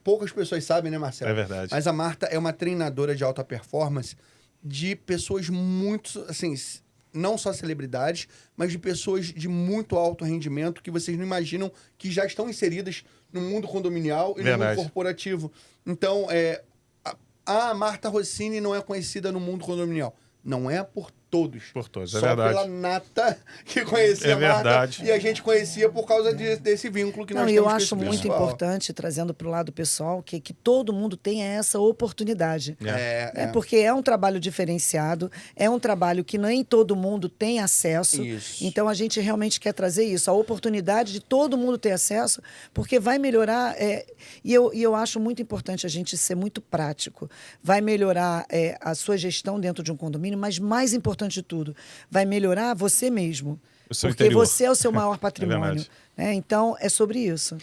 poucas pessoas sabem, né, Marcelo? É verdade. Mas a Marta é uma treinadora de alta performance de pessoas muito, assim, não só celebridades, mas de pessoas de muito alto rendimento que vocês não imaginam que já estão inseridas no mundo condominial e no mundo corporativo. Então, a Marta Rossini não é conhecida no mundo condominial. Não é por todos. Por todos, só é verdade. pela nata que conhecia a Marta. Verdade. E a gente conhecia por causa desse vínculo que nós Não, temos eu com acho esse muito pessoal. importante, trazendo para o lado pessoal, que todo mundo tenha essa oportunidade. Porque é um trabalho diferenciado, é um trabalho que nem todo mundo tem acesso. Isso. Então, a gente realmente quer trazer isso, a oportunidade de todo mundo ter acesso, porque vai melhorar... E eu acho muito importante a gente ser muito prático. Vai melhorar a sua gestão dentro de um condomínio, mas mais importante de tudo, vai melhorar você mesmo. O seu porque interior. você é o seu maior patrimônio. verdade. Né? Então, é sobre isso.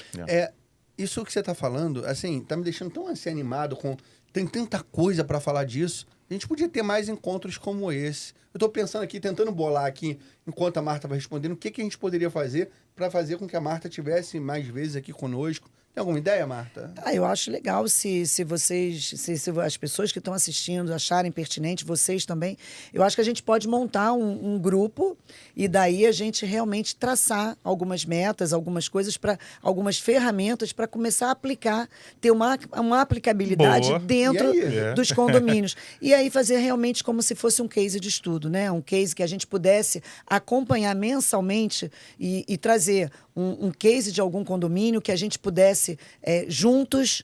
Isso que você está falando, assim, tá me deixando tão assim, animado com... Tem tanta coisa para falar disso. A gente podia ter mais encontros como esse. Eu estou pensando aqui, tentando bolar aqui, enquanto a Marta vai respondendo, o que a gente poderia fazer para fazer com que a Marta tivesse mais vezes aqui conosco. Tem alguma ideia, Marta? Eu acho legal se as pessoas que estão assistindo acharem pertinente, vocês também. Eu acho que a gente pode montar um grupo e daí a gente realmente traçar algumas metas, algumas coisas, algumas ferramentas para começar a aplicar, ter uma aplicabilidade Boa. dentro E aí? dos condomínios. E aí fazer realmente como se fosse um case de estudo, né? Um case que a gente pudesse acompanhar mensalmente e trazer um case de algum condomínio que a gente pudesse, juntos,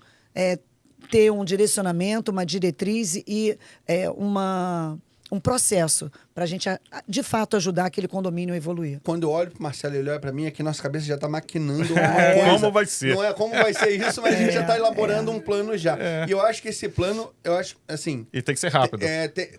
ter um direcionamento, uma diretriz e um processo para a gente, de fato, ajudar aquele condomínio a evoluir. Quando eu olho para o Marcelo e ele olha para mim, aqui nossa cabeça já está maquinando uma coisa. Como vai ser? Não é como vai ser isso, mas a gente já está elaborando um plano já. E eu acho que esse plano, assim... E tem que ser rápido.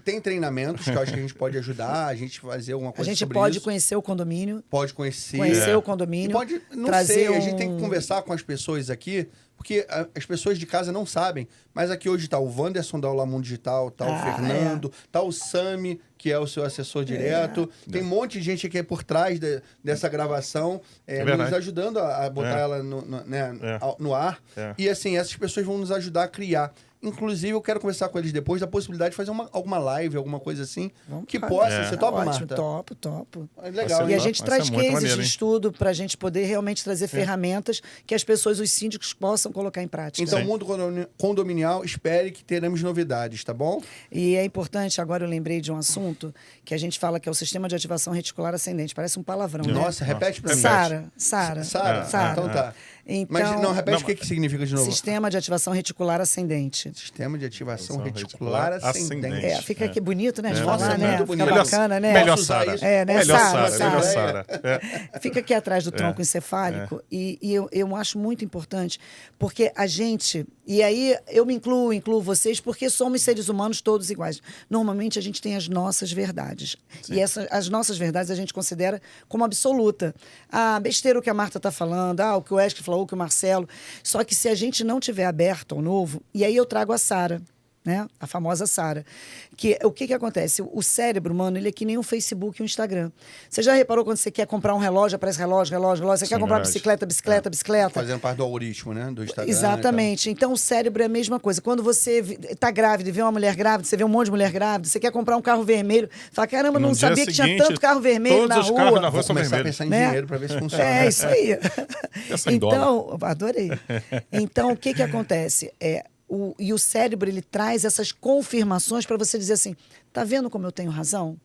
Tem treinamentos que eu acho que a gente pode ajudar, a gente fazer alguma coisa A gente sobre pode isso. conhecer o condomínio. Pode conhecer. O condomínio. E pode, não trazer sei, a gente tem que conversar com as pessoas aqui, porque as pessoas de casa não sabem, mas aqui hoje tá o Wanderson da Olamundo Digital, tá o Fernando, tá o Sami, que é o seu assessor direto, tem um monte de gente aqui por trás dessa gravação, nos ajudando a botar ela no ar. E assim, essas pessoas vão nos ajudar a criar. Inclusive, eu quero conversar com eles depois da possibilidade de fazer alguma live, alguma coisa assim, que possa. Você topa, Ótimo, Marta? Topo. Legal. E a gente traz muito cases maneiro, de hein? estudo para a gente poder realmente trazer ferramentas que as pessoas, os síndicos, possam colocar em prática. Então, mundo condominial, espere que teremos novidades, tá bom? E é importante, agora eu lembrei de um assunto que a gente fala que é o sistema de ativação reticular ascendente. Parece um palavrão, né? Nossa, repete pra mim. Sara. Então tá. Então, Mas não, repete o que significa de novo. Sistema de ativação reticular ascendente. ascendente. Sistema de ativação Ativação reticular reticular ascendente. É, fica aqui bonito, né? De Nossa, falar, é né? muito Fica bonito. bacana, né? Melhor Posso usar Sara. isso? É, né? Melhor Sara, Sara, melhor Sara. Sara. É. Fica aqui atrás do tronco encefálico e eu acho muito importante, porque a gente, e aí eu me incluo vocês, porque somos seres humanos todos iguais. Normalmente a gente tem as nossas verdades. E as nossas verdades a gente considera como absoluta. Ah, besteira o que a Marta está falando, o que o Wesley falou, o que o Marcelo. Só que se a gente não tiver aberto ao novo, e aí eu trago a Sara, né? A famosa Sara. O que acontece? O cérebro humano, ele é que nem um Facebook e um Instagram. Você já reparou quando você quer comprar um relógio, aparece relógio. Você Sim, quer comprar verdade. bicicleta. Fazendo parte do algoritmo, né? Do Instagram. Exatamente. Então, o cérebro é a mesma coisa. Quando você está grávida e vê uma mulher grávida, você vê um monte de mulher grávida, você quer comprar um carro vermelho, fala, caramba, No não dia sabia que tinha seguinte, tanto carro vermelho todos na os rua. carros na rua Vou são começar a vermelhos. pensar em Né? dinheiro para ver se funciona. É, isso aí. Pensa em dólar. Então, adorei. Então, o que acontece? E o cérebro, ele traz essas confirmações para você dizer assim, tá vendo como eu tenho razão?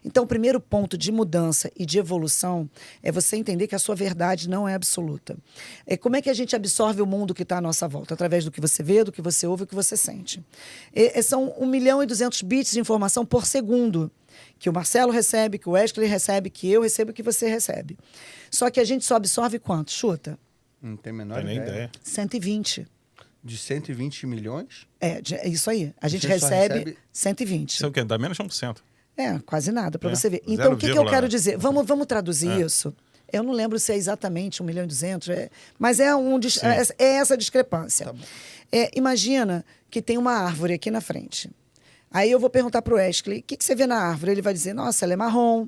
Então, o primeiro ponto de mudança e de evolução é você entender que a sua verdade não é absoluta. Como é que a gente absorve o mundo que está à nossa volta? Através do que você vê, do que você ouve, do que você sente. São 1.200.000 bits de informação por segundo que o Marcelo recebe, que o Wesley recebe, que eu recebo, que você recebe. Só que a gente só absorve quanto? Chuta. Não tem a menor Não tem nem ideia. ideia. 120. De 120 milhões? É isso aí. A gente Você só recebe recebe 120. Isso é o quê? Dá menos de 1%. Quase nada, para É, você ver. Então, o que eu 0,. quero dizer? Vamos traduzir isso. Eu não lembro se é exatamente 1.200.000, mas é essa discrepância. Tá bom. Imagina que tem uma árvore aqui na frente. Aí eu vou perguntar para o Wesley, o que você vê na árvore? Ele vai dizer, nossa, ela é marrom,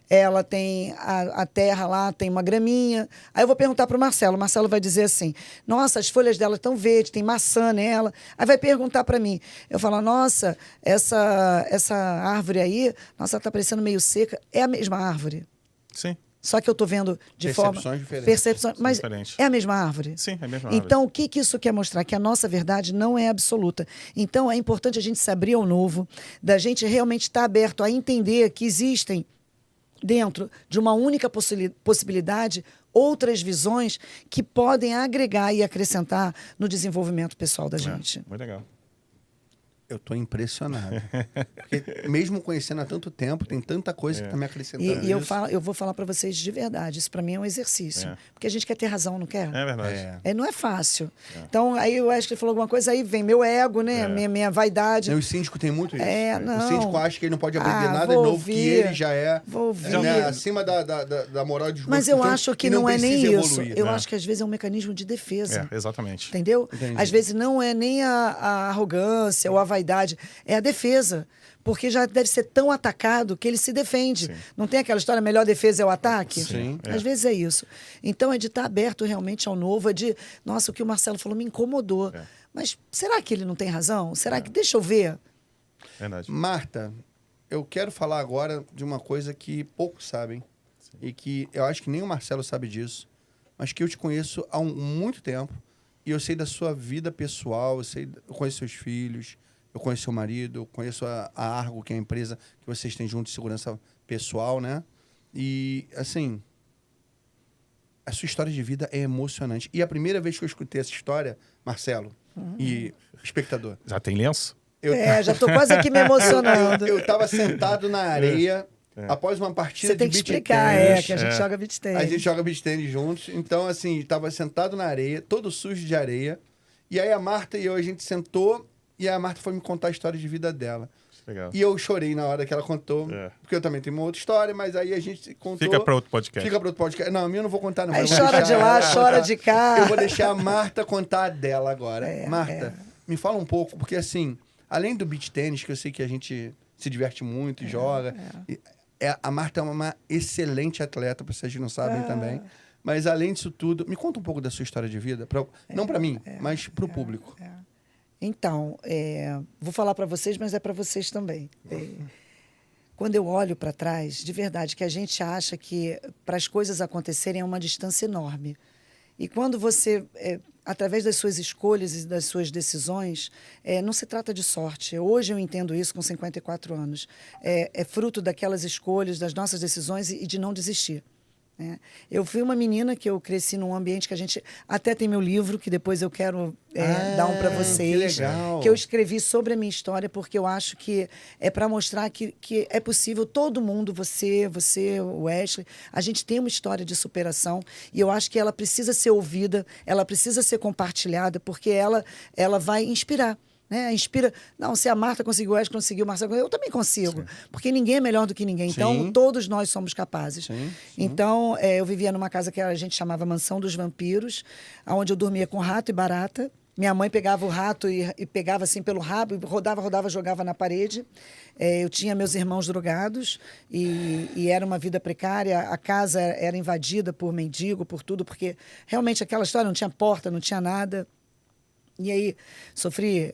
ela tem a terra lá, tem uma graminha. Aí eu vou perguntar para o Marcelo vai dizer assim, nossa, as folhas dela estão verdes, tem maçã nela. Aí vai perguntar para mim, eu falo, nossa, essa árvore aí, nossa, ela está parecendo meio seca. É a mesma árvore. Sim. Só que eu estou vendo de Percepções forma... diferentes. Percepções, mas Diferente. é a mesma árvore. Sim, é a mesma árvore. Então, o que isso quer mostrar? Que a nossa verdade não é absoluta. Então, é importante a gente se abrir ao novo, da gente realmente estar aberto a entender que existem, dentro de uma única possibilidade, outras visões que podem agregar e acrescentar no desenvolvimento pessoal da gente. Muito legal. Eu estou impressionado. Porque mesmo conhecendo há tanto tempo, tem tanta coisa que está me acrescentando. E eu, isso. eu vou falar para vocês de verdade, isso para mim é um exercício. É. Porque a gente quer ter razão, não quer? É verdade. Não é fácil. Então, aí eu acho que ele falou alguma coisa, aí vem meu ego, né? Minha vaidade. O síndico tem muito isso. Não. O síndico acha que ele não pode aprender nada vou novo, ouvir. que ele já é Vou ouvir. né, acima da moral de Mas eu acho que não é nem precisa isso. evoluir. Eu acho que às vezes é um mecanismo de defesa. Exatamente. Entendeu? Entendi. Às vezes não é nem a arrogância ou a vaidade, é a defesa. Porque já deve ser tão atacado que ele se defende. Sim. Não tem aquela história, melhor defesa é o ataque? Sim. Às vezes é isso. Então é de estar aberto realmente ao novo, é de, nossa, o que o Marcelo falou me incomodou. Mas será que ele não tem razão? Será que... Deixa eu ver. Verdade. Marta, eu quero falar agora de uma coisa que poucos sabem. E que eu acho que nem o Marcelo sabe disso. Mas que eu te conheço há muito tempo. E eu sei da sua vida pessoal, eu conheço seus filhos, eu conheço seu marido, eu conheço a Argo, que é a empresa que vocês têm junto de segurança pessoal, né? E, assim, a sua história de vida é emocionante. E a primeira vez que eu escutei essa história, Marcelo e espectador... Já tem lenço? Já tô quase aqui me emocionando. Eu estava sentado na areia, após uma partida Você tem de que beach explicar, tennis. que a gente joga beach tennis. A gente joga beach tennis juntos. Então, assim, estava sentado na areia, todo sujo de areia. E aí a Marta e eu, a gente sentou e a Marta foi me contar a história de vida dela. Legal. E eu chorei na hora que ela contou, porque eu também tenho uma outra história, mas aí a gente contou... Fica para outro podcast. Fica para outro podcast. Não, a minha eu não vou contar, não. Aí Eu vou chora deixar de lá, ela chora contar. de cá. Eu vou deixar a Marta contar a dela agora. Marta, me fala um pouco, porque assim, além do beach tennis, que eu sei que a gente se diverte muito e joga, a Marta é uma excelente atleta, para vocês que não sabem também. Mas além disso tudo, me conta um pouco da sua história de vida, não para mim, mas para o público. Então, vou falar para vocês, mas é para vocês também. Quando eu olho para trás, de verdade, que a gente acha que para as coisas acontecerem é uma distância enorme. E quando você, através das suas escolhas e das suas decisões, não se trata de sorte. Hoje eu entendo isso com 54 anos. É fruto daquelas escolhas, das nossas decisões e de não desistir. né? Eu fui uma menina que eu cresci num ambiente que a gente... Até tem meu livro, que depois eu quero dar um para vocês. Que legal. Que eu escrevi sobre a minha história, porque eu acho que é para mostrar que é possível, todo mundo, você, o Wesley, a gente tem uma história de superação e eu acho que ela precisa ser ouvida, ela precisa ser compartilhada, porque ela vai inspirar. Né? Inspira. Não, se a Marta conseguiu, o Wesley conseguiu, o Marcelo, eu também consigo. Sim. Porque ninguém é melhor do que ninguém. Então, Sim. todos nós somos capazes. Sim. Então, eu vivia numa casa que a gente chamava Mansão dos Vampiros, onde eu dormia com rato e barata. Minha mãe pegava o rato e pegava assim pelo rabo, e rodava, jogava na parede. Eu tinha meus irmãos drogados e era uma vida precária. A casa era invadida por mendigo, por tudo, porque realmente aquela história não tinha porta, não tinha nada. E aí sofri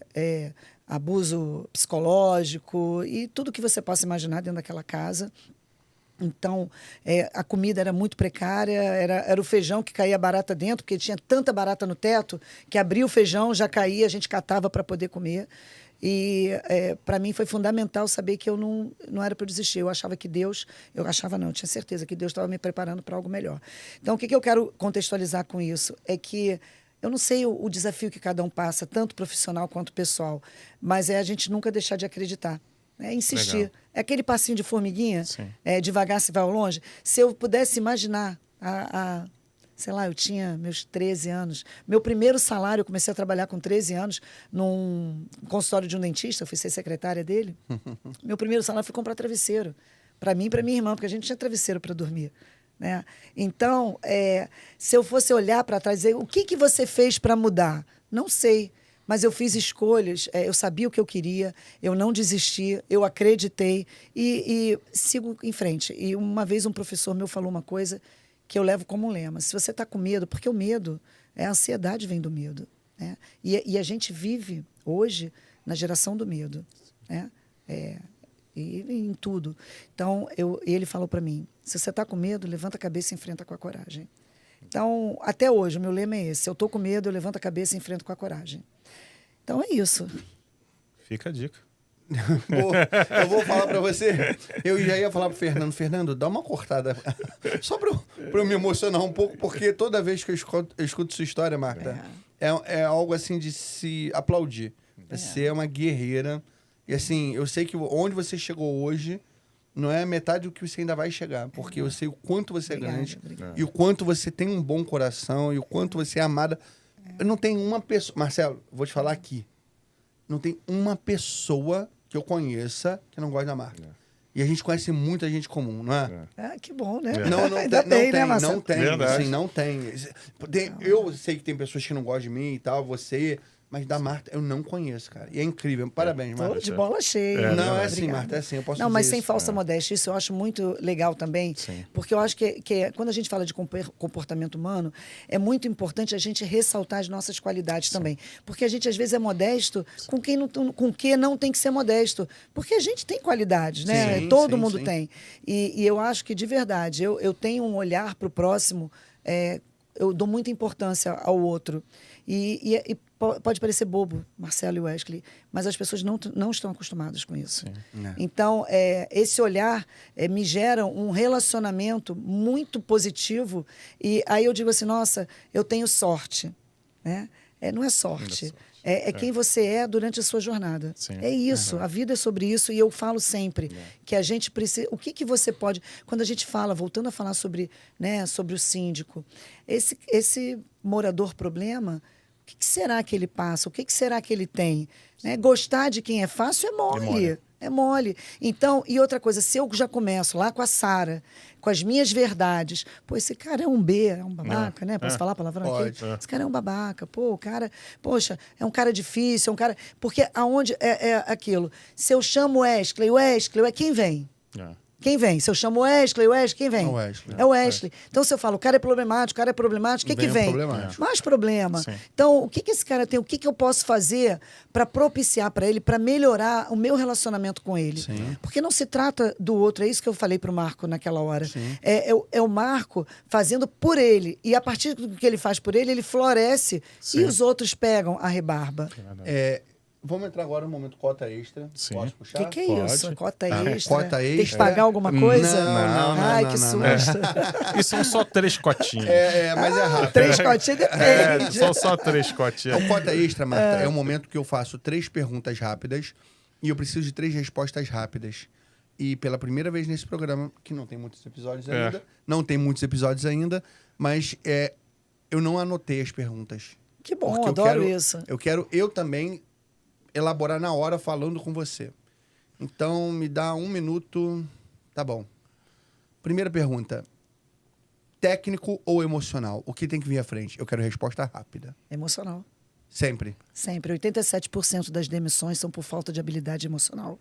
abuso psicológico e tudo que você possa imaginar dentro daquela casa. Então, a comida era muito precária, era o feijão que caía barata dentro, porque tinha tanta barata no teto que abria o feijão, já caía, a gente catava para poder comer. E para mim foi fundamental saber que eu não era para desistir. Eu achava que Deus... Eu tinha certeza que Deus estava me preparando para algo melhor. Então, o que eu quero contextualizar com isso é que eu não sei o desafio que cada um passa, tanto profissional quanto pessoal, mas a gente nunca deixar de acreditar. Insistir. Legal. É aquele passinho de formiguinha, devagar se vai ao longe. Se eu pudesse imaginar, sei lá, eu tinha meus 13 anos. Meu primeiro salário, eu comecei a trabalhar com 13 anos num consultório de um dentista, eu fui ser secretária dele. Meu primeiro salário foi comprar travesseiro, para mim e para minha irmã, porque a gente tinha travesseiro para dormir. Né? Então, se eu fosse olhar para trás e dizer, o que você fez para mudar? Não sei, mas eu fiz escolhas, eu sabia o que eu queria, eu não desisti, eu acreditei e sigo em frente. E uma vez um professor meu falou uma coisa que eu levo como um lema, se você está com medo, porque o medo, a ansiedade vem do medo. Né? E a gente vive hoje na geração do medo. Né? E em tudo. Então, ele falou para mim, se você está com medo, levanta a cabeça e enfrenta com a coragem. Então, até hoje, o meu lema é esse. Se eu estou com medo, eu levanto a cabeça e enfrento com a coragem. Então, é isso. Fica a dica. Eu vou falar para você. Eu já ia falar para o Fernando, dá uma cortada. Só para eu me emocionar um pouco, porque toda vez que eu escuto sua história, Marta, é algo assim de se aplaudir. Você é uma guerreira. E assim, eu sei que onde você chegou hoje não é metade do que você ainda vai chegar, porque eu sei o quanto você é grande e o quanto você tem um bom coração e o quanto você é amada. Não tem uma pessoa... Marcelo, vou te falar aqui. Não tem uma pessoa que eu conheça que não gosta da Marta. E a gente conhece muita gente comum, não é? Que bom, né? Não tem. Eu sei que tem pessoas que não gostam de mim e tal, você... Mas da Marta eu não conheço, cara. E é incrível. Parabéns, Marta. Tô de bola cheia. Não, é assim, Marta, é assim. Eu posso não, dizer mas sem isso. falsa modéstia. Isso eu acho muito legal também. Sim. Porque eu acho que quando a gente fala de comportamento humano, é muito importante a gente ressaltar as nossas qualidades também. Porque a gente, às vezes, é modesto com quem não tem que ser modesto. Porque a gente tem qualidades, né? Todo mundo tem. E eu acho que, de verdade, eu tenho um olhar para o próximo, eu dou muita importância ao outro. E pode parecer bobo, Marcelo e Wesley, mas as pessoas não estão acostumadas com isso. Então, esse olhar me gera um relacionamento muito positivo. E aí eu digo assim, nossa, eu tenho sorte. Né? Não é sorte. É quem você é durante a sua jornada. Sim. É isso, a vida é sobre isso. E eu falo sempre que a gente precisa... O que você pode... Quando a gente fala, voltando a falar sobre o síndico, esse morador problema... O que será que ele passa? O que será que ele tem? Né? Gostar de quem é fácil é mole. É mole. Então, e outra coisa, se eu já começo lá com a Sara, com as minhas verdades, pô, esse cara é um B, é um babaca, né? Posso falar palavrão aqui? Esse cara é um babaca, pô, o cara, poxa, é um cara difícil, é um cara... Porque aonde é aquilo? Se eu chamo Wesley, quem vem? Quem vem? Se eu chamo Wesley, quem vem? É o Wesley. Então, se eu falo, o cara é problemático, o que vem? Mais problema. Sim. Então, o que esse cara tem? O que eu posso fazer para propiciar para ele, para melhorar o meu relacionamento com ele? Sim. Porque não se trata do outro, é isso que eu falei para o Marco naquela hora. É o Marco fazendo por ele. E a partir do que ele faz por ele, ele floresce e os outros pegam a rebarba. Vamos entrar agora no momento cota extra. Sim. Posso O puxar? que é Pode. isso? Cota extra? Cota Tem que extra. pagar alguma coisa? Não, Ai, não, que não. susto. E são só 3 cotinhas. Mas é rápido. 3 cotinhas depende. São só 3 cotinhas. O cota extra, Marta, é o momento que eu faço 3 perguntas rápidas e eu preciso de 3 respostas rápidas. E pela primeira vez nesse programa, que não tem muitos episódios ainda, mas eu não anotei as perguntas. Que bom, Porque adoro isso. Eu quero eu também elaborar na hora falando com você. Então, me dá 1 minuto. Tá bom. Primeira pergunta. Técnico ou emocional? O que tem que vir à frente? Eu quero resposta rápida. Emocional. Sempre. Sempre. 87% das demissões são por falta de habilidade emocional.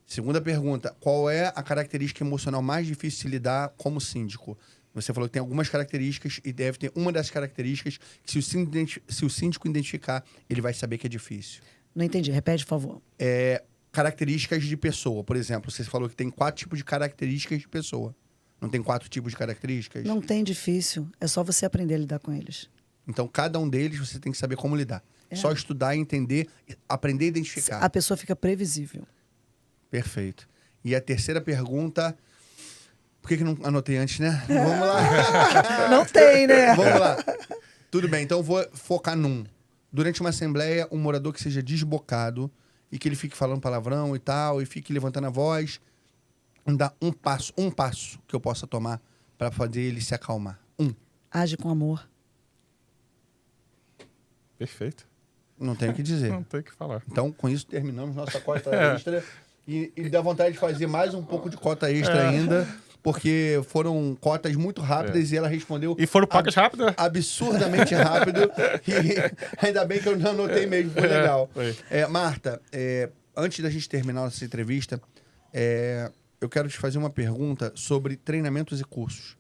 Segunda pergunta. Qual é a característica emocional mais difícil de lidar como síndico? Você falou que tem algumas características e deve ter uma dessas características que se o síndico identificar, ele vai saber que é difícil. Não entendi. Repete, por favor. Características de pessoa. Por exemplo, você falou que tem 4 tipos de características de pessoa. Não tem 4 tipos de características? Não tem difícil. É só você aprender a lidar com eles. Então, cada um deles você tem que saber como lidar. Só estudar, entender, aprender a identificar. A pessoa fica previsível. Perfeito. E a terceira pergunta... Por que não anotei antes, né? Vamos lá. Não tem, né? Vamos lá. Tudo bem, então eu vou focar num. Durante uma assembleia, um morador que seja desbocado e que ele fique falando palavrão e tal, e fique levantando a voz, me dá um passo que eu possa tomar para fazer ele se acalmar. Age com amor. Perfeito. Não tenho o que dizer. Não tem o que falar. Então, com isso, terminamos nossa cota extra. E dá vontade de fazer mais um pouco de cota extra ainda, porque foram cotas muito rápidas e ela respondeu... E foram pagas rápidas? Absurdamente rápido. E ainda bem que eu não anotei mesmo, foi legal. Foi. Marta, antes da gente terminar essa entrevista, eu quero te fazer uma pergunta sobre treinamentos e cursos.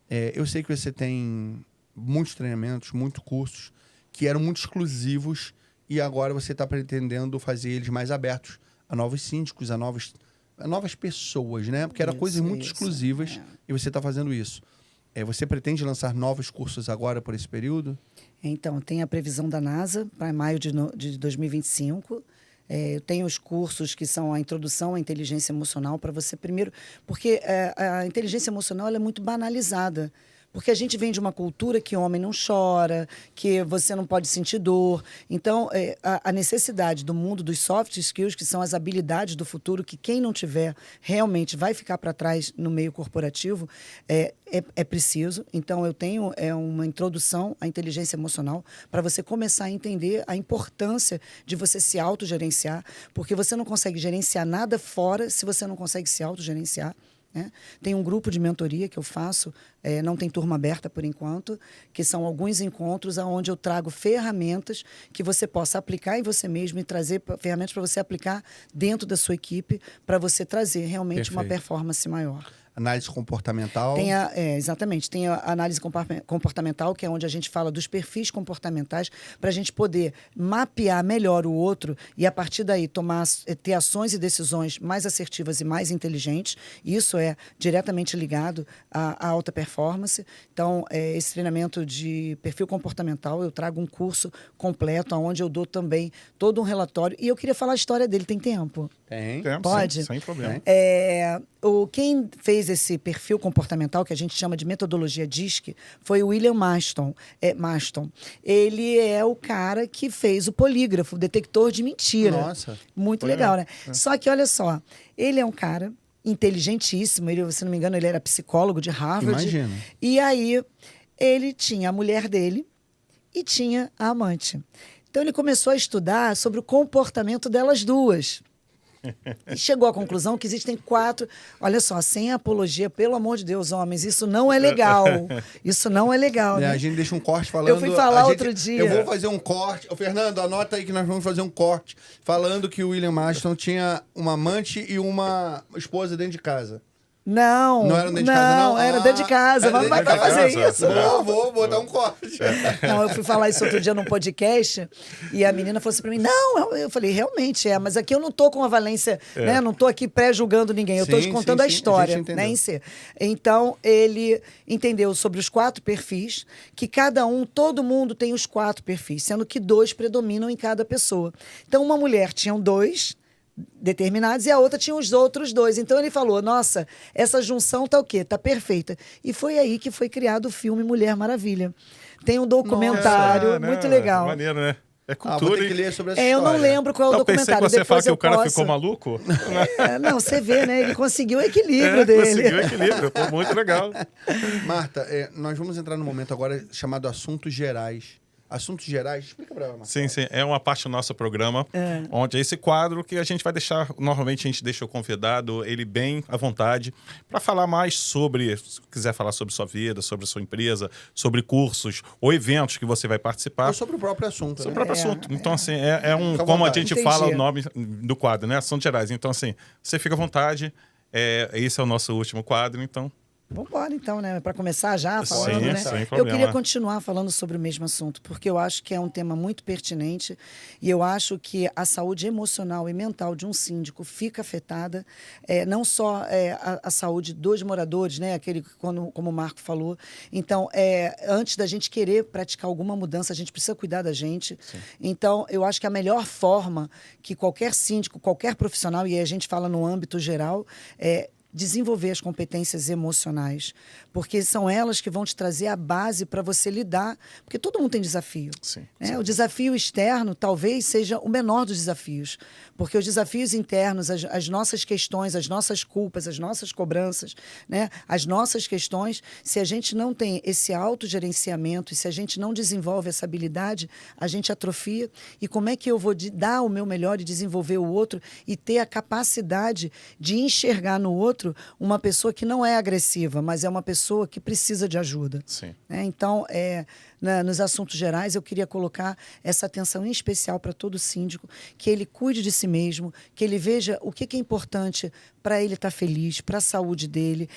Eu sei que você tem muitos treinamentos, muitos cursos, que eram muito exclusivos e agora você está pretendendo fazer eles mais abertos a novos síndicos, a novas pessoas, né? Porque eram coisas muito exclusivas e você está fazendo isso. Você pretende lançar novos cursos agora por esse período? Então, tem a previsão da NASA para maio de 2025. Eu tenho os cursos que são a introdução à inteligência emocional para você primeiro... Porque a inteligência emocional ela é muito banalizada. Porque a gente vem de uma cultura que homem não chora, que você não pode sentir dor. Então, a necessidade do mundo dos soft skills, que são as habilidades do futuro, que quem não tiver realmente vai ficar para trás no meio corporativo, é preciso. Então, eu tenho uma introdução à inteligência emocional para você começar a entender a importância de você se autogerenciar, porque você não consegue gerenciar nada fora se você não consegue se autogerenciar. Tem um grupo de mentoria que eu faço, não tem turma aberta por enquanto, que são alguns encontros onde eu trago ferramentas que você possa aplicar em você mesmo e trazer ferramentas para você aplicar dentro da sua equipe, para você trazer realmente uma performance maior. Análise comportamental. Exatamente. Tem a análise comportamental, que é onde a gente fala dos perfis comportamentais, para a gente poder mapear melhor o outro e, a partir daí, ter ações e decisões mais assertivas e mais inteligentes. Isso é diretamente ligado à alta performance. Então, esse treinamento de perfil comportamental, eu trago um curso completo, onde eu dou também todo um relatório. E eu queria falar a história dele. Tem tempo? Tem. Pode? Sim, sem problema. Quem fez esse perfil comportamental, que a gente chama de metodologia DISC, foi o William Marston. Ele é o cara que fez o polígrafo, o detector de mentira. Nossa. Muito legal, né? Só que, olha só, ele é um cara inteligentíssimo. Ele, se não me engano, ele era psicólogo de Harvard. Imagina. E aí, ele tinha a mulher dele e tinha a amante. Então, ele começou a estudar sobre o comportamento delas duas. E chegou à conclusão que existem 4... Olha só, sem apologia, pelo amor de Deus, homens, isso não é legal. Isso não é legal, né? A gente deixa um corte falando... Eu fui falar outro dia. Eu vou fazer um corte. Fernando, anota aí que nós vamos fazer um corte falando que o William Marston tinha uma amante e uma esposa dentro de casa. Não, Não era dentro de casa, não? era dentro de casa. Era Mas não vai dentro de fazer casa. isso. Vou botar um corte. Não, eu fui falar isso outro dia num podcast e a menina falou assim pra mim, não, eu falei, realmente mas aqui eu não tô com a valência, né? Não tô aqui pré-julgando ninguém, eu tô te Sim, contando sim, a sim, história, a gente né, entendeu. em si. Então, ele entendeu sobre os 4 perfis, que todo mundo tem os 4 perfis, sendo que 2 predominam em cada pessoa. Então, uma mulher tinha 2 determinados e a outra tinha os outros 2. Então ele falou, nossa, essa junção tá o quê? Tá perfeita. E foi aí que foi criado o filme Mulher Maravilha. Tem um documentário muito legal. Maneiro, né? É Vou cultura, ter que hein? ler sobre essa Eu história. não lembro qual é o Eu pensei que documentário. você ia falar Depois que eu o cara posso... ficou maluco. Não, você vê, né? Ele conseguiu o equilíbrio dele. Conseguiu equilíbrio. Pô, muito legal. Marta, nós vamos entrar num momento agora chamado Assuntos Gerais. Assuntos Gerais? Explica pra ela, Marta. Sim, sim. É uma parte do nosso programa, onde é esse quadro que a gente vai deixar, normalmente a gente deixa o convidado, ele bem à vontade, para falar mais sobre, se quiser falar sobre sua vida, sobre sua empresa, sobre cursos ou eventos que você vai participar. Ou sobre o próprio assunto, Sobre o né? próprio assunto. Então, assim, é um. Fica à Como a vontade. gente Entendi. fala o nome do quadro, né? Assuntos gerais. Então, assim, você fica à vontade. Esse é o nosso último quadro, então. Vamos embora, então, né? Para começar já falando, Sim, né? sem Eu problema. queria continuar falando sobre o mesmo assunto, porque eu acho que é um tema muito pertinente e eu acho que a saúde emocional e mental de um síndico fica afetada, não só a saúde dos moradores, né? Aquele, como o Marco falou. Então, antes da gente querer praticar alguma mudança, a gente precisa cuidar da gente. Sim. Então, eu acho que a melhor forma que qualquer síndico, qualquer profissional, e aí a gente fala no âmbito geral, desenvolver as competências emocionais, porque são elas que vão te trazer a base para você lidar, porque todo mundo tem desafio. Sim, Né? O desafio externo talvez seja o menor dos desafios, porque os desafios internos, as nossas questões, as nossas culpas, as nossas cobranças, né? As nossas questões, se a gente não tem esse autogerenciamento e se a gente não desenvolve essa habilidade, a gente atrofia. E como é que eu vou dar o meu melhor e desenvolver o outro e ter a capacidade de enxergar no outro uma pessoa que não é agressiva, mas é uma pessoa que precisa de ajuda. Sim. Então, nos assuntos gerais, eu queria colocar essa atenção em especial para todo síndico, que ele cuide de si mesmo, que ele veja o que é importante para ele estar feliz, para a saúde dele,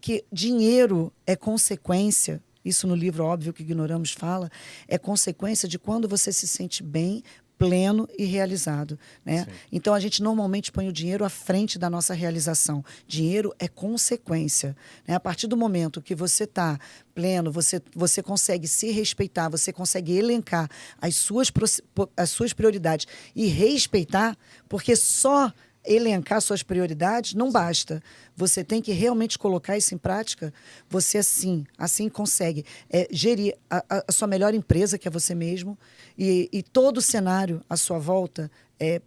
que dinheiro é consequência. Isso no livro Óbvio que Ignoramos fala, é consequência de quando você se sente bem, pleno e realizado, né? Então a gente normalmente põe o dinheiro à frente da nossa realização. Dinheiro é consequência, né? A partir do momento que você está pleno, você consegue se respeitar, você consegue elencar as suas prioridades e respeitar, porque só elencar suas prioridades não basta. Você tem que realmente colocar isso em prática. Você assim consegue gerir a sua melhor empresa, que é você mesmo, e todo o cenário à sua volta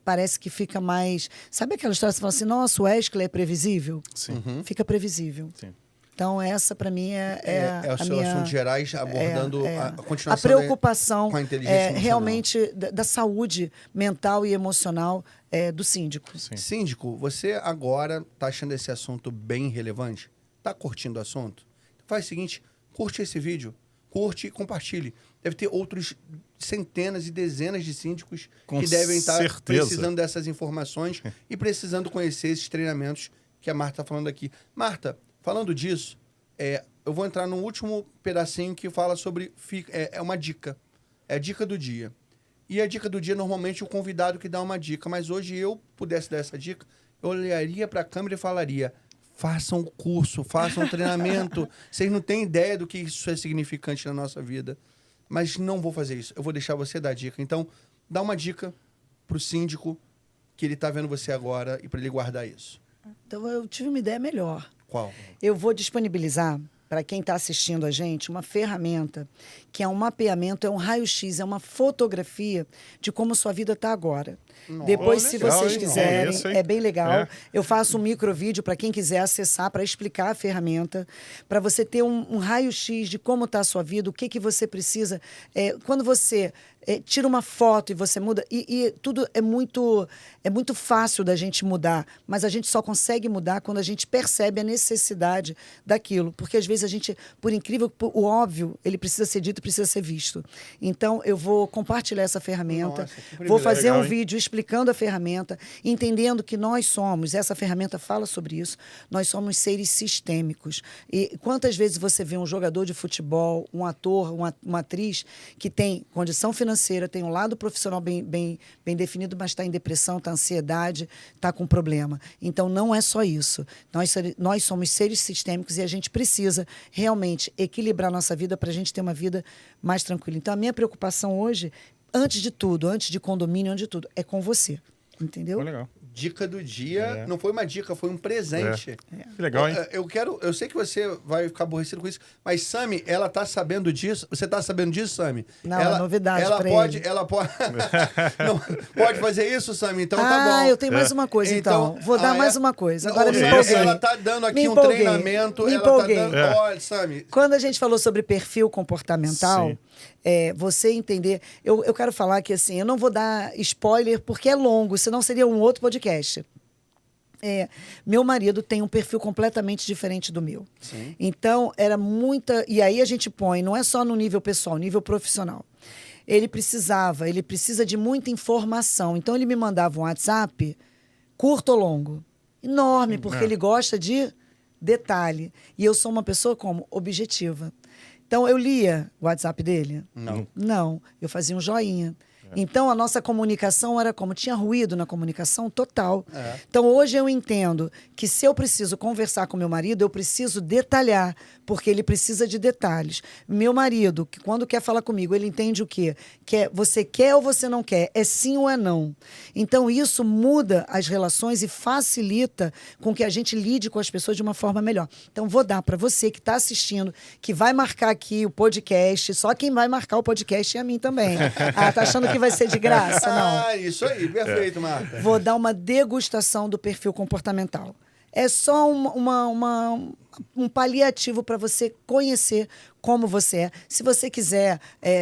parece que fica mais... Sabe aquela história que você fala assim, nossa, o Wesley é previsível? Sim. Fica previsível. Sim. Então, essa, para mim, É o a seu minha... assunto gerais, abordando a continuação a preocupação com a inteligência emocional. realmente da saúde mental e emocional do síndico. Sim. Síndico, você agora está achando esse assunto bem relevante? Está curtindo o assunto? Faz o seguinte, curte esse vídeo, curte e compartilhe. Deve ter outros centenas e dezenas de síndicos Com que devem estar certeza. precisando dessas informações e precisando conhecer esses treinamentos que a Marta está falando aqui. Marta, falando disso, eu vou entrar no último pedacinho que fala sobre... É uma dica. É a dica do dia. E a dica do dia, normalmente, o convidado que dá uma dica. Mas hoje, eu pudesse dar essa dica, eu olharia para a câmera e falaria, façam um curso, façam um treinamento. Vocês não têm ideia do que isso é significante na nossa vida. Mas não vou fazer isso. Eu vou deixar você dar a dica. Então, dá uma dica para o síndico que ele está vendo você agora e para ele guardar isso. Então, eu tive uma ideia melhor. Qual? Eu vou disponibilizar para quem está assistindo a gente uma ferramenta que é um mapeamento, é um raio-x, é uma fotografia de como sua vida está agora. Depois, se legal, vocês hein? quiserem, Isso, hein? é bem legal. É. Eu faço um microvídeo para quem quiser acessar, para explicar a ferramenta, para você ter um raio-x de como está a sua vida, o que você precisa. Quando você tira uma foto e você muda, e tudo é muito fácil da gente mudar, mas a gente só consegue mudar quando a gente percebe a necessidade daquilo. Porque às vezes a gente, por incrível, o óbvio, ele precisa ser dito, precisa ser visto. Então, eu vou compartilhar essa ferramenta, Nossa, que vou fazer legal, um hein? vídeo explicando a ferramenta, entendendo que nós somos, essa ferramenta fala sobre isso, nós somos seres sistêmicos. E quantas vezes você vê um jogador de futebol, um ator, uma atriz que tem condição financeira, tem um lado profissional bem definido, mas está em depressão, está em ansiedade, está com problema. Então, não é só isso. Nós somos seres sistêmicos e a gente precisa realmente equilibrar nossa vida para a gente ter uma vida mais tranquila. Então, a minha preocupação hoje, antes de tudo, antes de condomínio, antes de tudo, é com você. Entendeu? Foi legal. Dica do dia, não foi uma dica, foi um presente. Que legal, hein? Eu sei que você vai ficar aborrecido com isso, mas Sami, ela tá sabendo disso? Você tá sabendo disso, Sami? Não, ela, é novidade ela pra pode, ele. Ela pode... Não, pode fazer isso, Sami? Então tá bom. Eu tenho mais uma coisa, então. Vou dar mais uma coisa. Agora me empolguei. Ela tá dando aqui Me um empolguei. treinamento. Me ela empolguei. tá dando... Olha, Sami... Quando a gente falou sobre perfil comportamental, Sim. você entender... Eu quero falar que, assim, eu não vou dar spoiler porque é longo, senão seria um outro podcast. Meu marido tem um perfil completamente diferente do meu. Sim. Então, era muita... E aí a gente põe, não é só no nível pessoal, nível profissional. Ele precisa de muita informação. Então, ele me mandava um WhatsApp curto ou longo. Enorme, porque ele gosta de detalhe. E eu sou uma pessoa como objetiva. Então, eu lia o WhatsApp dele? Não. Eu fazia um joinha. Então, a nossa comunicação era como? Tinha ruído na comunicação total. Então, hoje eu entendo que se eu preciso conversar com meu marido, eu preciso detalhar, porque ele precisa de detalhes. Meu marido, que quando quer falar comigo, ele entende o quê? Você quer ou você não quer? É sim ou é não? Então, isso muda as relações e facilita com que a gente lide com as pessoas de uma forma melhor. Então, vou dar para você que está assistindo, que vai marcar aqui o podcast, só quem vai marcar o podcast é a mim também. Tá achando que vai ser de graça? Não. Isso aí, perfeito, Marta. Vou dar uma degustação do perfil comportamental. É só um paliativo para você conhecer como você é. Se você quiser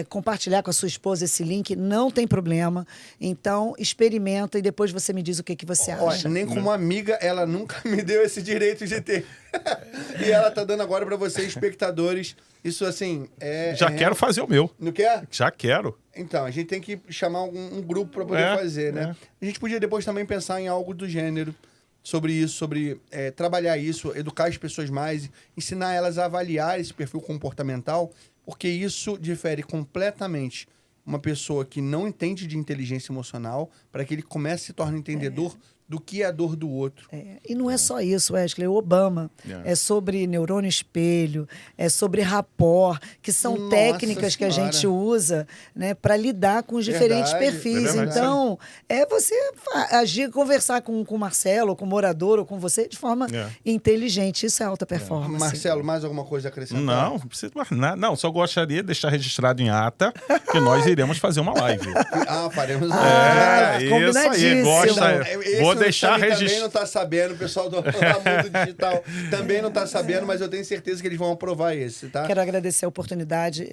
compartilhar com a sua esposa esse link, não tem problema. Então, experimenta e depois você me diz o que você acha. Olha, nem como amiga, ela nunca me deu esse direito de ter. E ela tá dando agora para vocês, espectadores. Isso, assim, Já quero fazer o meu. Não quer? Já quero. Então, a gente tem que chamar um grupo para poder fazer, né? A gente podia depois também pensar em algo do gênero, sobre isso, sobre trabalhar isso, educar as pessoas mais, ensinar elas a avaliar esse perfil comportamental, porque isso difere completamente uma pessoa que não entende de inteligência emocional para que ele comece a se tornar entendedor do que é a dor do outro. E não é só isso, Wesley. O Obama é sobre neurônio espelho, é sobre rapport, que são Nossa técnicas que a Senhora. gente usa, né, para lidar com os diferentes perfis. verdade. Então, você agir, conversar com o Marcelo, ou com o morador, ou com você, de forma inteligente. Isso é alta performance. Marcelo, mais alguma coisa a acrescentar? Não precisa mais nada. Não, só gostaria de deixar registrado em ata que nós iremos fazer uma live. Faremos Isso aí. Vou deixar também registrado. não tá sabendo, o pessoal do mundo digital também não tá sabendo, mas eu tenho certeza que eles vão aprovar esse, tá? Quero agradecer a oportunidade,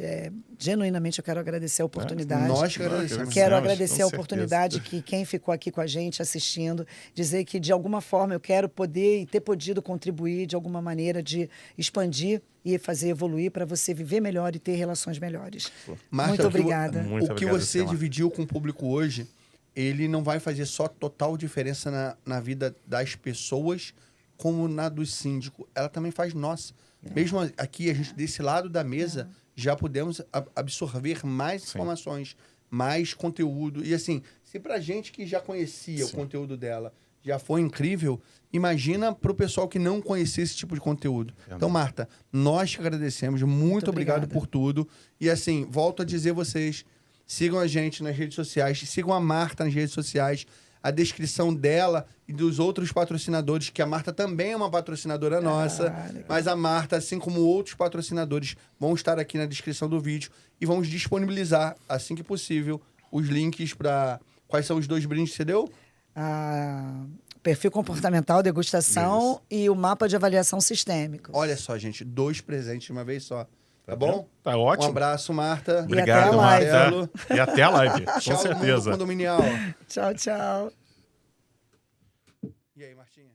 genuinamente eu quero agradecer a oportunidade. Nós que agradecemos. Quero Com agradecer a certeza. oportunidade que quem ficou aqui com a gente assistindo, dizer que de alguma forma eu quero poder e ter podido contribuir de alguma maneira de expandir e fazer evoluir para você viver melhor e ter relações melhores. Marta, Muito obrigada. Muito o que obrigado, você Marta. dividiu com o público hoje, ele não vai fazer só total diferença na vida das pessoas, como na do síndico. Ela também faz nossa. Mesmo aqui, a gente, desse lado da mesa, já podemos absorver mais informações, mais conteúdo. E assim, se pra gente que já conhecia o conteúdo dela já foi incrível, imagina pro pessoal que não conhecia esse tipo de conteúdo. Então, Marta, nós te agradecemos. Muito obrigado por tudo. E assim, volto a dizer vocês... Sigam a gente nas redes sociais, sigam a Marta nas redes sociais, a descrição dela e dos outros patrocinadores, que a Marta também é uma patrocinadora nossa, mas a Marta, assim como outros patrocinadores, vão estar aqui na descrição do vídeo e vamos disponibilizar, assim que possível, os links para... Quais são os 2 brindes que você deu? Perfil comportamental, degustação e o mapa de avaliação sistêmico. Olha só, gente, 2 presentes de uma vez só. Tá bom? Tá ótimo. Um abraço, Marta. Obrigado, Marta. E até a live, com Tchau, certeza. mundo condominial. Tchau, tchau. E aí, Martinha?